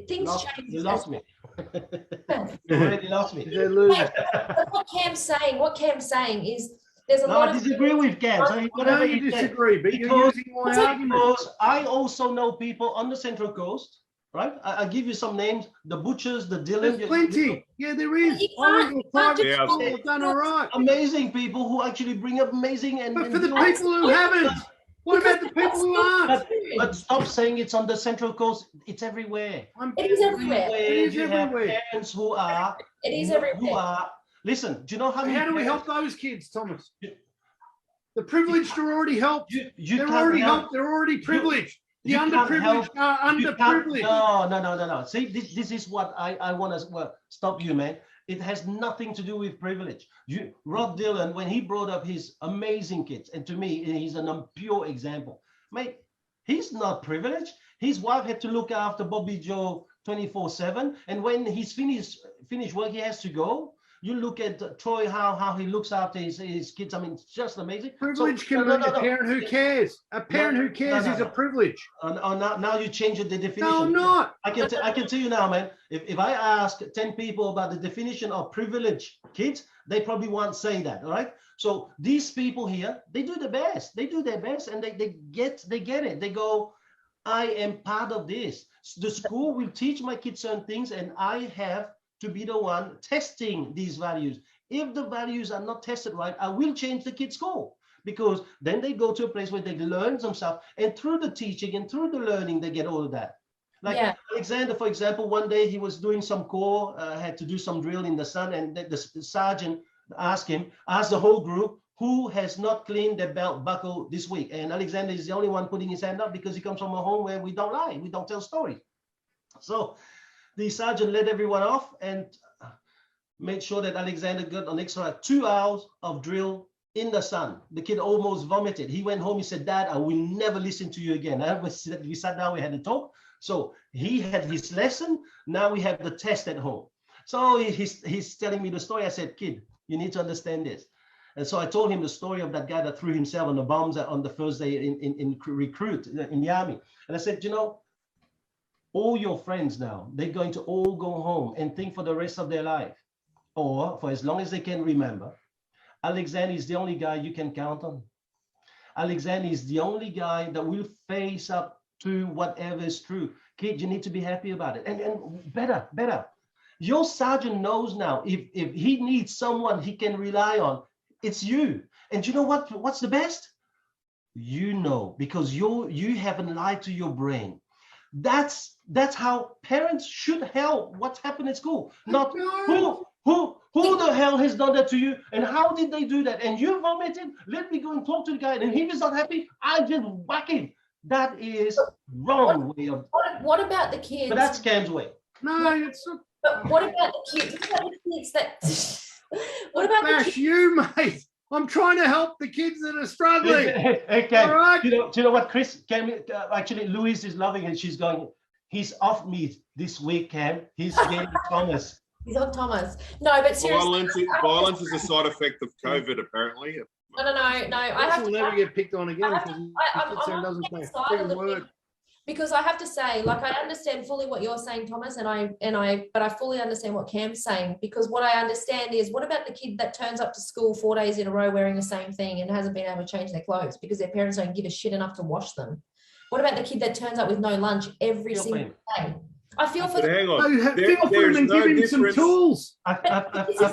things changed. You lost me. You already lost me. What Cam's saying is there's a lot of. I disagree with Cam. So whatever you disagree, but you're using my argument. Because I also know people on the Central Coast, right? I'll give you some names: the Butchers, the Dylan. There's plenty. Yeah, there is. Private school have done all right. Amazing people who actually bring up amazing But for the people who haven't. What about the people who aren't? But stop saying it's on the Central Coast. It's everywhere. It is everywhere. It is everywhere. Have parents who are. It is everywhere. Listen, do you know how many? How do we help those kids, Thomas? The privileged are already helped. They're already helped. They're already privileged. The underprivileged are underprivileged. No. See, this is what I want to stop you, man. It has nothing to do with privilege. Rob Dylan, when he brought up his amazing kids, and to me, he's a pure example. Mate, he's not privileged. His wife had to look after Bobby Joe 24/7, and when he's finished work, he has to go. You look at Troy, how he looks after his kids. I mean, it's just amazing. Privilege can be a parent who cares. A parent who cares is a privilege. Now you change the definition. No, I'm not. I can tell you now, man. If I ask 10 people about the definition of privileged kids, they probably won't say that. All right. So these people here, they do the best. They do their best, and they get it. They go, I am part of this. The school will teach my kids certain things, and I have to be the one testing these values. If the values are not tested right, I will change the kids' school, because then they go to a place where they learn some stuff, and through the teaching and through the learning, they get all of that. Like Alexander, for example, one day he was doing some corps, had to do some drill in the sun, and the sergeant asked the whole group, who has not cleaned their belt buckle this week? And Alexander is the only one putting his hand up, because he comes from a home where we don't lie, we don't tell stories. So the sergeant led everyone off and made sure that Alexander got an extra 2 hours of drill in the sun. The kid almost vomited. He went home, he said, Dad, I will never listen to you again. We sat down, we had a talk. So he had his lesson. Now we have the test at home. So he's telling me the story. I said, kid, you need to understand this. And so I told him the story of that guy that threw himself on the bombs on the first day in recruit in the army. And I said, all your friends now, they're going to all go home and think for the rest of their life, or for as long as they can remember, Alexander is the only guy you can count on. Alexander is the only guy that will face up to whatever is true. Kid, you need to be happy about it. And better. Your sergeant knows now, if he needs someone he can rely on, it's you. And you know what's the best? Because you haven't lied to your brain. That's how parents should help what's happened at school. Not who the hell has done that to you, and how did they do that? And you vomited. Let me go and talk to the guy, and if he's not happy, I just whack him. That is wrong way of. What about the kids? But that's Cam's way. No, it's not. But what about the kids? What about the kids that? What about the Bash you, mate. I'm trying to help the kids that are struggling. Hey, Cam, All right. do you know what, Chris? Actually, Louise is loving it. She's going, he's off me this week, Cam. He's getting Thomas. He's on Thomas. No, but seriously. Violence is a side effect of COVID, apparently. No. I have Will to never get picked on again because I'm on doesn't the say side a of the word. because I have to say, like, I understand fully what you're saying, Thomas, but I fully understand what Cam's saying, because what I understand is, what about the kid that turns up to school 4 days in a row wearing the same thing and hasn't been able to change their clothes because their parents don't give a shit enough to wash them? What about the kid that turns up with no lunch every single day? I feel for But hang on. Feel for him and give him some tools. I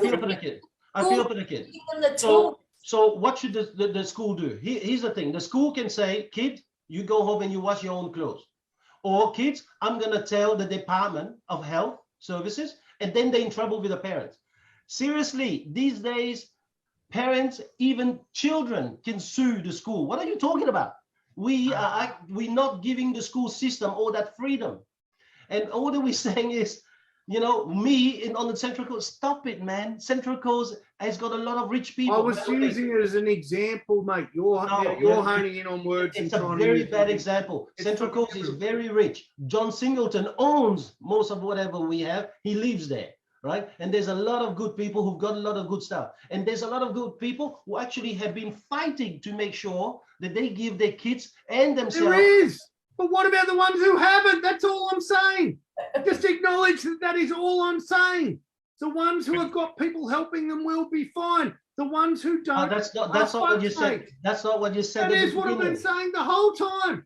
feel for the kid. I feel for the kid. Give them the tools. So what should the school do? Here's the thing. The school can say, kid, you go home and you wash your own clothes. Or kids, I'm going to tell the Department of Health Services, and then they're in trouble with the parents. Seriously, these days, parents, even children can sue the school. What are you talking about? We're not giving the school system all that freedom. And all that we're saying is, you know, on the Central Coast, stop it, man. Central Coast has got a lot of rich people. I was using it as an example, mate. You're honing in on words. It's a very bad example. Central Coast is very rich. John Singleton owns most of whatever we have. He lives there, right? And there's a lot of good people who've got a lot of good stuff. And there's a lot of good people who actually have been fighting to make sure that they give their kids and themselves. There is. But what about the ones who haven't? That's all I'm saying. Just acknowledge that is all I'm saying. The ones who have got people helping them will be fine. The ones who don't. That's not what you said. That's not what you said. That is what I've been saying the whole time.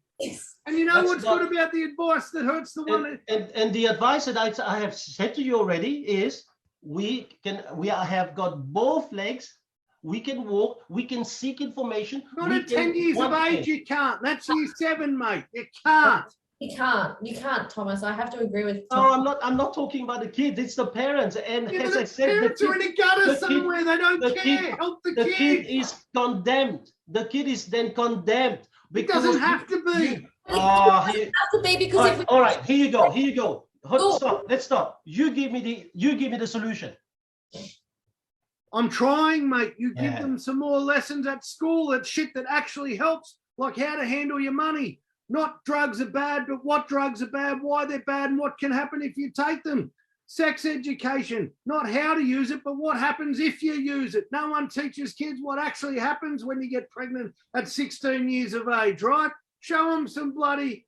And you know what's good about the advice that hurts the one. And the advice that I have said to you already is we have got both legs. We can walk, we can seek information. Not at 10 years of age, you can't. That's year 7, mate. You can't. You can't, Thomas. I have to agree with Thomas. No, I'm not talking about the kids, it's the parents. And as I said, parents are in a gutter somewhere, they don't care. Help the kid. The kid is condemned. The kid is then condemned. It doesn't have to be. It doesn't have to be because all right, here you go. Stop. Let's stop. You give me the solution. I'm trying, mate. You give them some more lessons at school, that shit that actually helps, like how to handle your money. Not drugs are bad, but what drugs are bad, why they're bad, and what can happen if you take them. Sex education, not how to use it, but what happens if you use it. No one teaches kids what actually happens when you get pregnant at 16 years of age, right? Show them some bloody...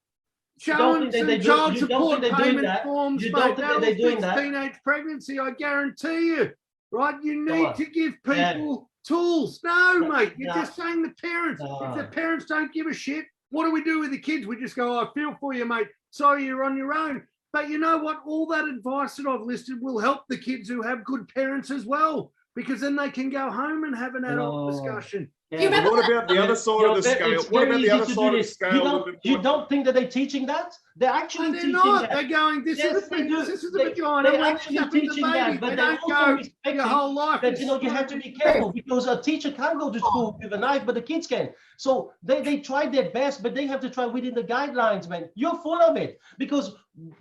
Show them some child support payment forms, mate. That'll fix teenage pregnancy, I guarantee you. Right, you need to give people tools. No, mate, you're just saying the parents. If the parents don't give a shit, what do we do with the kids? We just go, I feel for you, mate. Sorry, you're on your own. But you know what? All that advice that I've listed will help the kids who have good parents as well, because then they can go home and have an adult discussion. Yeah. What about the other side of the scale? What about the other side of the scale? You don't think that they're teaching that? They're actually teaching not. that. They're going, this is the vagina. They're actually teaching that, but they don't go your whole life. That, you know, you have to be careful, because a teacher can't go to school with a knife, but the kids can. So they try their best, but they have to try within the guidelines, man. You're full of it, because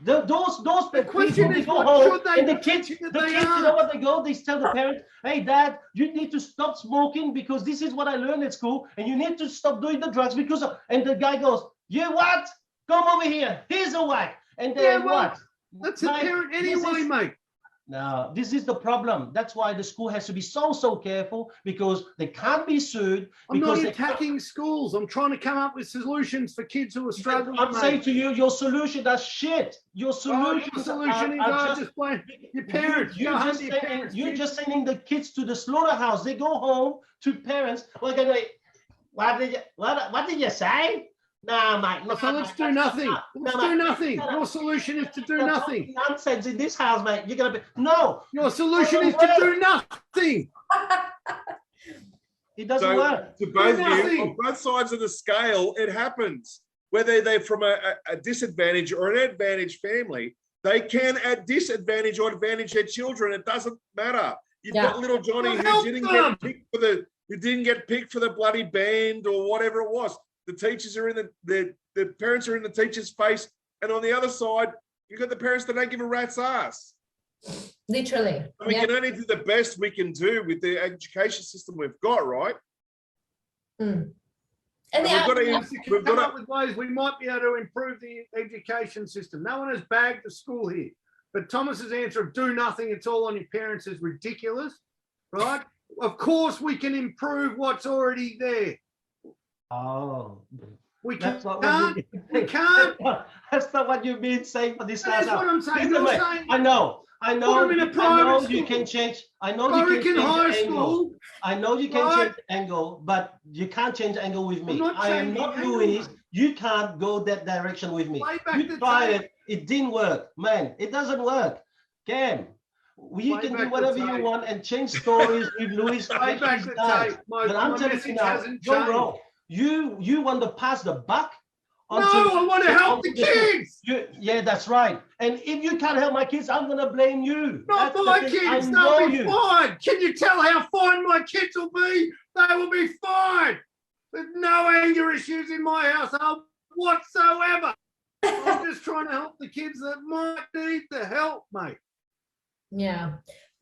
those the question people, is, go what home, should they and the kids, you know what they go? They tell the parents, hey, Dad, you need to stop smoking because this is what I learned at school, and you need to stop doing the drugs because of, and the guy goes, you what? Come over here. Here's a whack. And then what? That's a parent anyway, mate. No, this is the problem. That's why the school has to be so careful, because they can't be sued. I'm not attacking schools. I'm trying to come up with solutions for kids who are struggling. I'm saying to you, your solution is shit. Your solution is just blame your parents. You're just sending the kids to the slaughterhouse. They go home to parents. What did you say? No, mate. So let's do nothing. Let's do nothing. Your solution is to do nothing. Nonsense in this house, mate. You're gonna be Your solution is to do nothing. It doesn't work. To both of you, on both sides of the scale, it happens. Whether they're from a disadvantaged or an advantaged family, they can at disadvantage or advantage their children. It doesn't matter. You've got little Johnny who didn't get picked for the bloody band or whatever it was. The teachers are in the parents are in the teacher's face, and on the other side, you've got the parents that don't give a rat's ass. Literally. And we can only do the best we can do with the education system we've got, right? And And We've got up with ways we might be able to improve the education system. No one has bagged the school here. But Thomas's answer of do nothing, it's all on your parents is ridiculous, right? Of course we can improve what's already there. Oh, We that's can't. not what We can't. That's not what you've been saying for this That's class. what I'm saying. Listen, You're mate, saying I know. put them in a I private know school. you can change. I know you Warwick can in change high the angle. school. I know you can Right. change the angle, but you can't change the angle with me. not I am changing not the angle, Louise. mate. You can't go that direction with me. Play back You the tried tape. it. It didn't work, man. It doesn't work. Cam, you Play can back do the whatever you tape. want and change stories with Louise. Play back she's the nice. tape. My But I'm telling you message now, hasn't you're changed. wrong. You want to pass the buck. No, I want to help the kids. Yeah, that's right. And if you can't help my kids, I'm gonna blame you. Not That's my the thing. kids. I They'll know be you. fine. Can you tell how fine my kids will be? They will be fine. There's no anger issues in my household whatsoever. I'm just trying to help the kids that might need the help, mate. Yeah.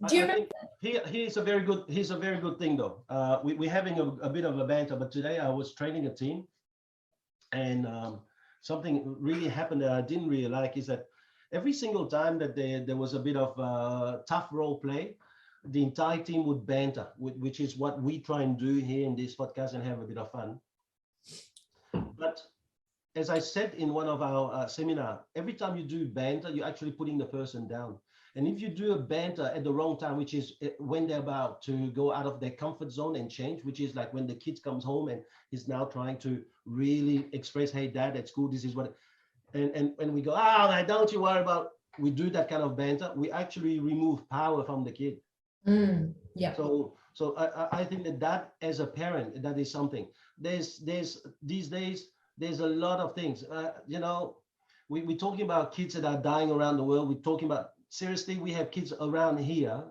Do you I remember? think here's a very good thing though. We're having a bit of a banter, but today I was training a team, and something really happened that I didn't really like is that every single time that there was a bit of tough role play, the entire team would banter, which is what we try and do here in this podcast and have a bit of fun. But as I said in one of our seminar, every time you do banter, you're actually putting the person down. And if you do a banter at the wrong time, which is when they're about to go out of their comfort zone and change, which is like when the kid comes home and he's now trying to really express, hey, dad, at school, this is what, and we go, man, don't you worry about, we do that kind of banter, we actually remove power from the kid. Yeah. So I think that as a parent, that is something. There's these days, there's a lot of things. We're talking about kids that are dying around the world. We're talking about, seriously, we have kids around here,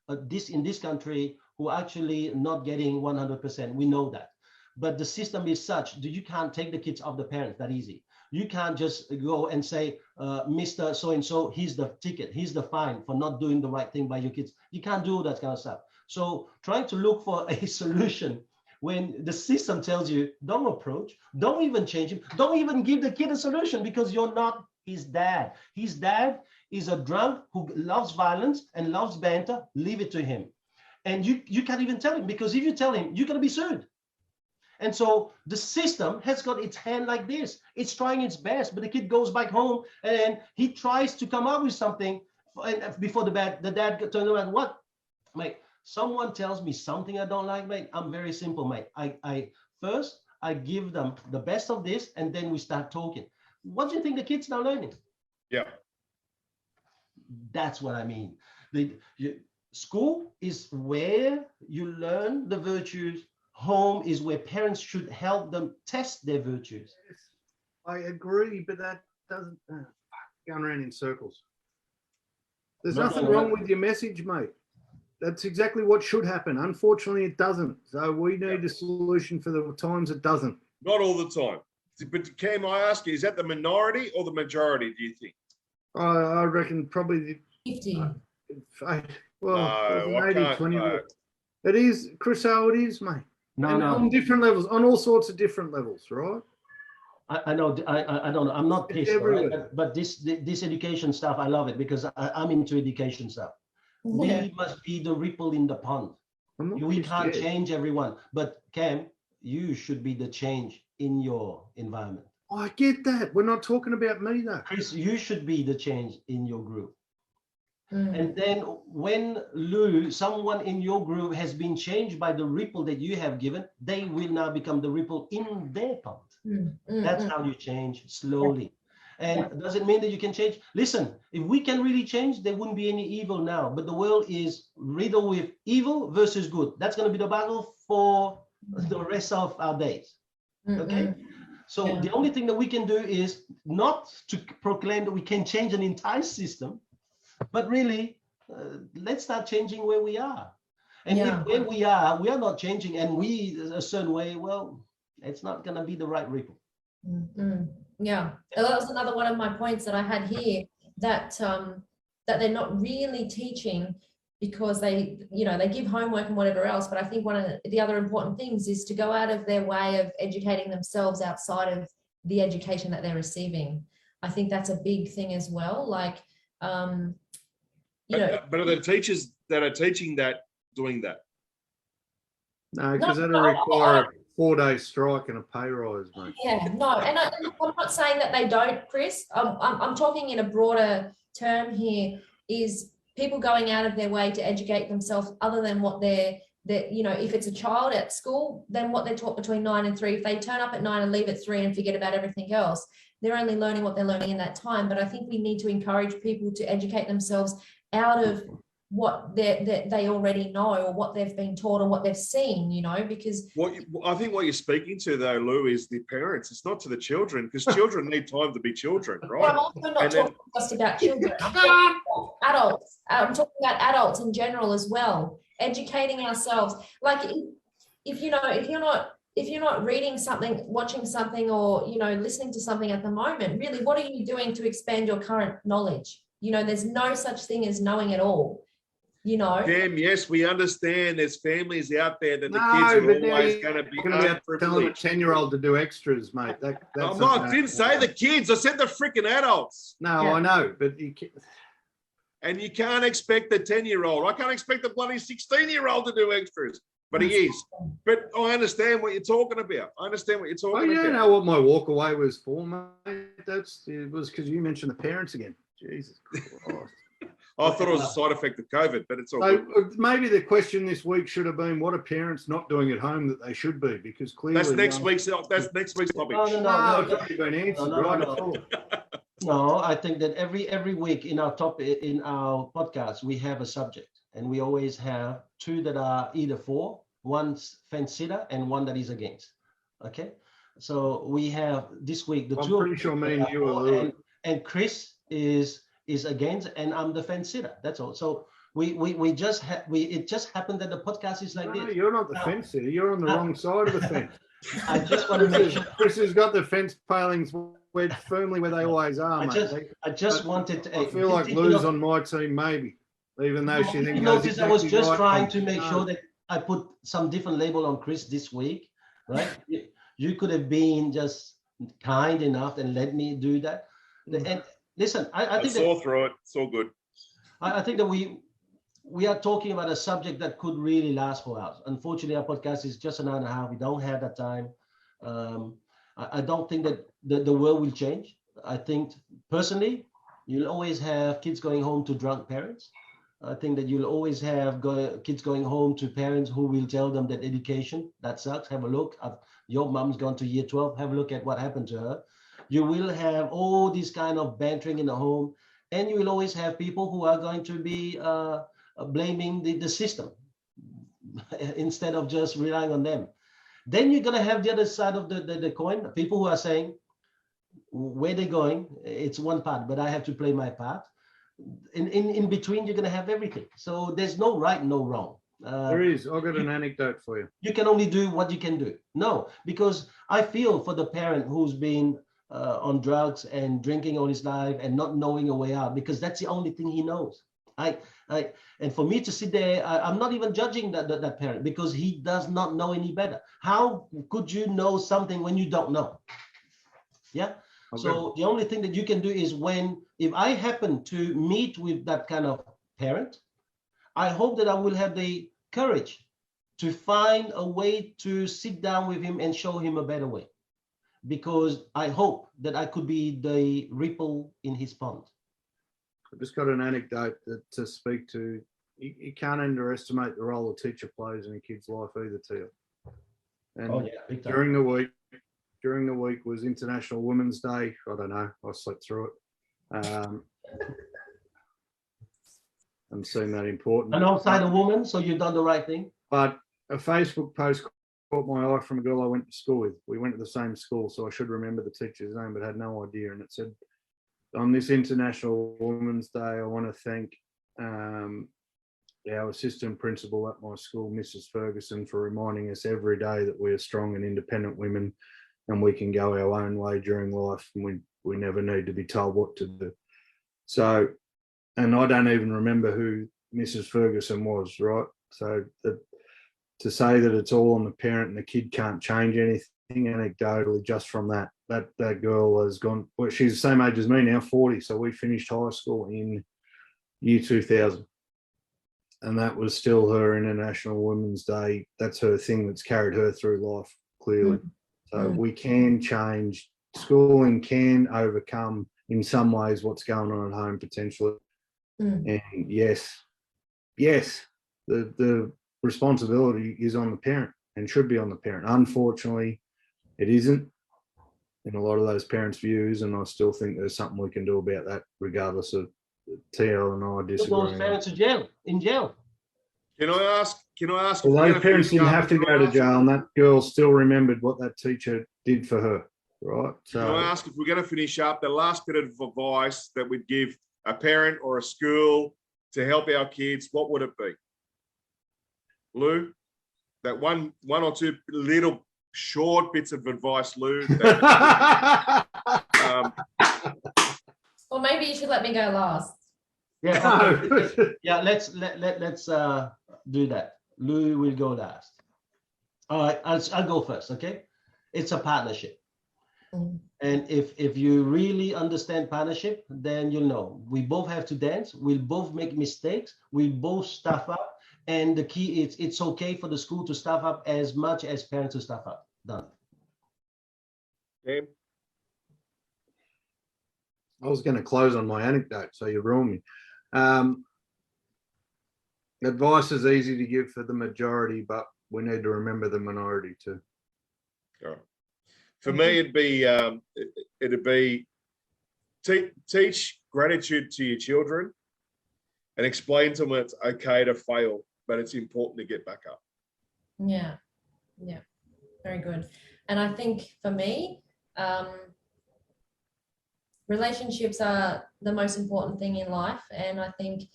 in this country, who are actually not getting 100%. We know that. But the system is such that you can't take the kids off the parents that easy. You can't just go and say, Mr. So-and-so, here's the ticket, here's the fine for not doing the right thing by your kids. You can't do that kind of stuff. So trying to look for a solution when the system tells you, don't approach, don't even change him, don't even give the kid a solution because you're not his dad. His dad is a drunk who loves violence and loves banter. Leave it to him. And you can't even tell him, because if you tell him, you're going to be sued. And so the system has got its hand like this. It's trying its best, but the kid goes back home and he tries to come up with something. And before the dad turns around, what? Mate, someone tells me something I don't like, mate. I'm very simple, mate. First, I give them the best of this, and then we start talking. What do you think the kid's now learning? Yeah. That's what I mean. School is where you learn the virtues. Home is where parents should help them test their virtues. I agree, but that doesn't going around in circles. There's nothing wrong with your message, mate. That's exactly what should happen. Unfortunately, it doesn't. So we need a solution for the times it doesn't. Not all the time. But Cam, I ask you, is that the minority or the majority, do you think? I reckon probably 50. Well, No, I 80, can't, 20. no. It is, Chris, how it is, mate. And on different levels, on all sorts of different levels, right? I know. I don't know. I'm not pissed, everywhere. right? But this education stuff, I love it because I'm into education stuff. Yeah. We must be the ripple in the pond. We can't change everyone, but Cam, you should be the change in your environment. I get that. We're not talking about me, though. Chris, you should be the change in your group. And then when someone in your group has been changed by the ripple that you have given, they will now become the ripple in their pond. That's how you change slowly. And does it mean that you can change? Listen, if we can really change, there wouldn't be any evil now. But the world is riddled with evil versus good. That's going to be the battle for the rest of our days. Okay? So the only thing that we can do is not to proclaim that we can change an entire system, but really, let's start changing where we are. And if where we are not changing, and we a certain way, well, it's not going to be the right ripple. Yeah, that was another one of my points that I had here, that that they're not really teaching because they, you know, they give homework and whatever else. But I think one of the other important things is to go out of their way of educating themselves outside of the education that they're receiving. I think that's a big thing as well. Like, you know, but are the teachers that are teaching that doing that? No, because that'll require a 4-day strike and a pay rise, mate. yeah, no, and I'm not saying that they don't, Chris. I'm talking in a broader term here, is people going out of their way to educate themselves other than what they're, you know, if it's a child at school, then what they're taught between 9 and 3. If they turn up at 9 and leave at 3 and forget about everything else, they're only learning what they're learning in that time. But I think we need to encourage people to educate themselves out of what they already know, or what they've been taught, or what they've seen, you know, because I think what you're speaking to though, Lou, is the parents. It's not to the children, because children need time to be children, right? But I'm also not talking just about children. I'm talking about adults. I'm talking about adults in general as well. Educating ourselves. Like if you know, if you're not reading something, watching something, or, you know, listening to something at the moment, really, what are you doing to expand your current knowledge? You know, there's no such thing as knowing it all. You know, Damn, yes, we understand there's families out there that the kids are always going to be telling a unprivileged. 10-year-old to do extras, mate. I didn't say the kids. I said the freaking adults. No, Yeah. I know, but you can't. And you can't expect the 10-year-old. I can't expect the bloody 16-year-old to do extras, but he is. But I understand what you're talking about. I understand what you're talking You about. don't know what my walk away was for, mate. It was because you mentioned the parents again. Jesus Christ. I thought it was a side effect of COVID, but it's all So good. maybe the question this week should have been, what are parents not doing at home that they should be? Because clearly That's next week's topic. No, it's already been answered, No, right? no. No, I think that every week in our podcast we have a subject, and we always have 2 that are either for, one's fence sitter, and one that is against. Okay, so we have this week the I'm 2 pretty sure me and you are Louis. and Chris is against, and I'm the fence sitter. That's all. So it just happened that the podcast is like No, this. you're not the fence sitter. You're on the wrong side of the fence. I just want to make sure. Chris has got the fence palings wedged firmly where they always are, mate. I just wanted to. I feel like Lou's on my team, maybe, even though she thinks. You notice I was just trying to No. make sure that I put some different label on Chris this week, right? You could have been just kind enough and let me do that. And listen, I think saw through it. It's all good. I think that we are talking about a subject that could really last for hours. Unfortunately, our podcast is just an hour and a half. We don't have that time. I don't think that the world will change. I think personally, you'll always have kids going home to drunk parents. I think that you'll always have kids going home to parents who will tell them that education, that sucks. Have a look. Your mom's gone to year 12. Have a look at what happened to her. You will have all these kind of bantering in the home. And you will always have people who are going to be blaming the system instead of just relying on them. Then you're going to have the other side of the coin, people who are saying, where they're going, it's one part, but I have to play my part. In between, you're going to have everything. So there's no right, no wrong. There is. I've got an anecdote for you. You can only do what you can do. No, because I feel for the parent who's been on drugs and drinking all his life and not knowing a way out, because that's the only thing he knows. And for me to sit there, I'm not even judging that parent, because he does not know any better. How could you know something when you don't know? Yeah. Okay. So the only thing that you can do is if I happen to meet with that kind of parent, I hope that I will have the courage to find a way to sit down with him and show him a better way, because I hope that I could be the ripple in his pond. I've just got an anecdote to speak to. You can't underestimate the role a teacher plays in a kid's life either, Teal. And big time. during the week was International Women's Day. I don't know. I slept through it. I'm seeing that important. And outside a woman, so you've done the right thing. But a Facebook post caught my eye from a girl I went to school with. We went to the same school, so I should remember the teacher's name, but had no idea. And it said, on this International Women's Day, I want to thank our assistant principal at my school, Mrs. Ferguson, for reminding us every day that we are strong and independent women and we can go our own way during life, and we never need to be told what to do. So and I don't even remember who Mrs. Ferguson was, right? So to say that it's all on the parent and the kid can't change anything anecdotally just from that girl has gone, well, she's the same age as me now, 40. So we finished high school in year 2000. And that was still her International Women's Day. That's her thing that's carried her through life, clearly. So we can change. Schooling can overcome, in some ways, what's going on at home potentially. And yes, the responsibility is on the parent and should be on the parent. Unfortunately, it isn't in a lot of those parents' views, and I still think there's something we can do about that, regardless of TL and I disagreeing. Those parents in jail. Can I ask? Well, those parents didn't have to go to jail, and that girl still remembered what that teacher did for her, right? So, can I ask, if we're going to finish up, the last bit of advice that we'd give a parent or a school to help our kids, what would it be? Lou, that one or two little short bits of advice, Lou. Or maybe you should let me go last. Yeah, okay. Yeah. Let's do that. Louis will go last. All right, I'll go first. Okay, it's a partnership, and if you really understand partnership, then you'll know we both have to dance. We'll both make mistakes. We'll both stuff up, and the key is it's okay for the school to stuff up as much as parents to stuff up. Done. Okay. I was going to close on my anecdote, so you ruined me. Advice is easy to give for the majority, but we need to remember the minority too. All right. For me, it'd be teach gratitude to your children and explain to them it's okay to fail, but it's important to get back up. Yeah, very good. And I think for me, relationships are the most important thing in life. And I think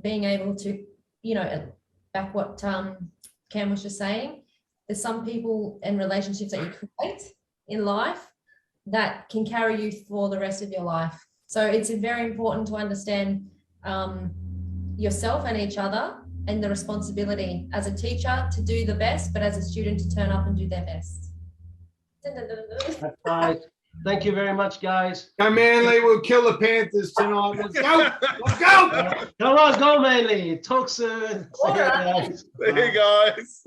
being able to, back what Cam was just saying, there's some people and relationships that you create in life that can carry you for the rest of your life. So it's very important to understand yourself and each other, and the responsibility as a teacher to do the best, but as a student to turn up and do their best. That's right. Thank you very much, guys. Go Manly, we'll kill the Panthers tonight. Let's go. Let's go. Come on, go Manly. Talk soon. All right. There you guys.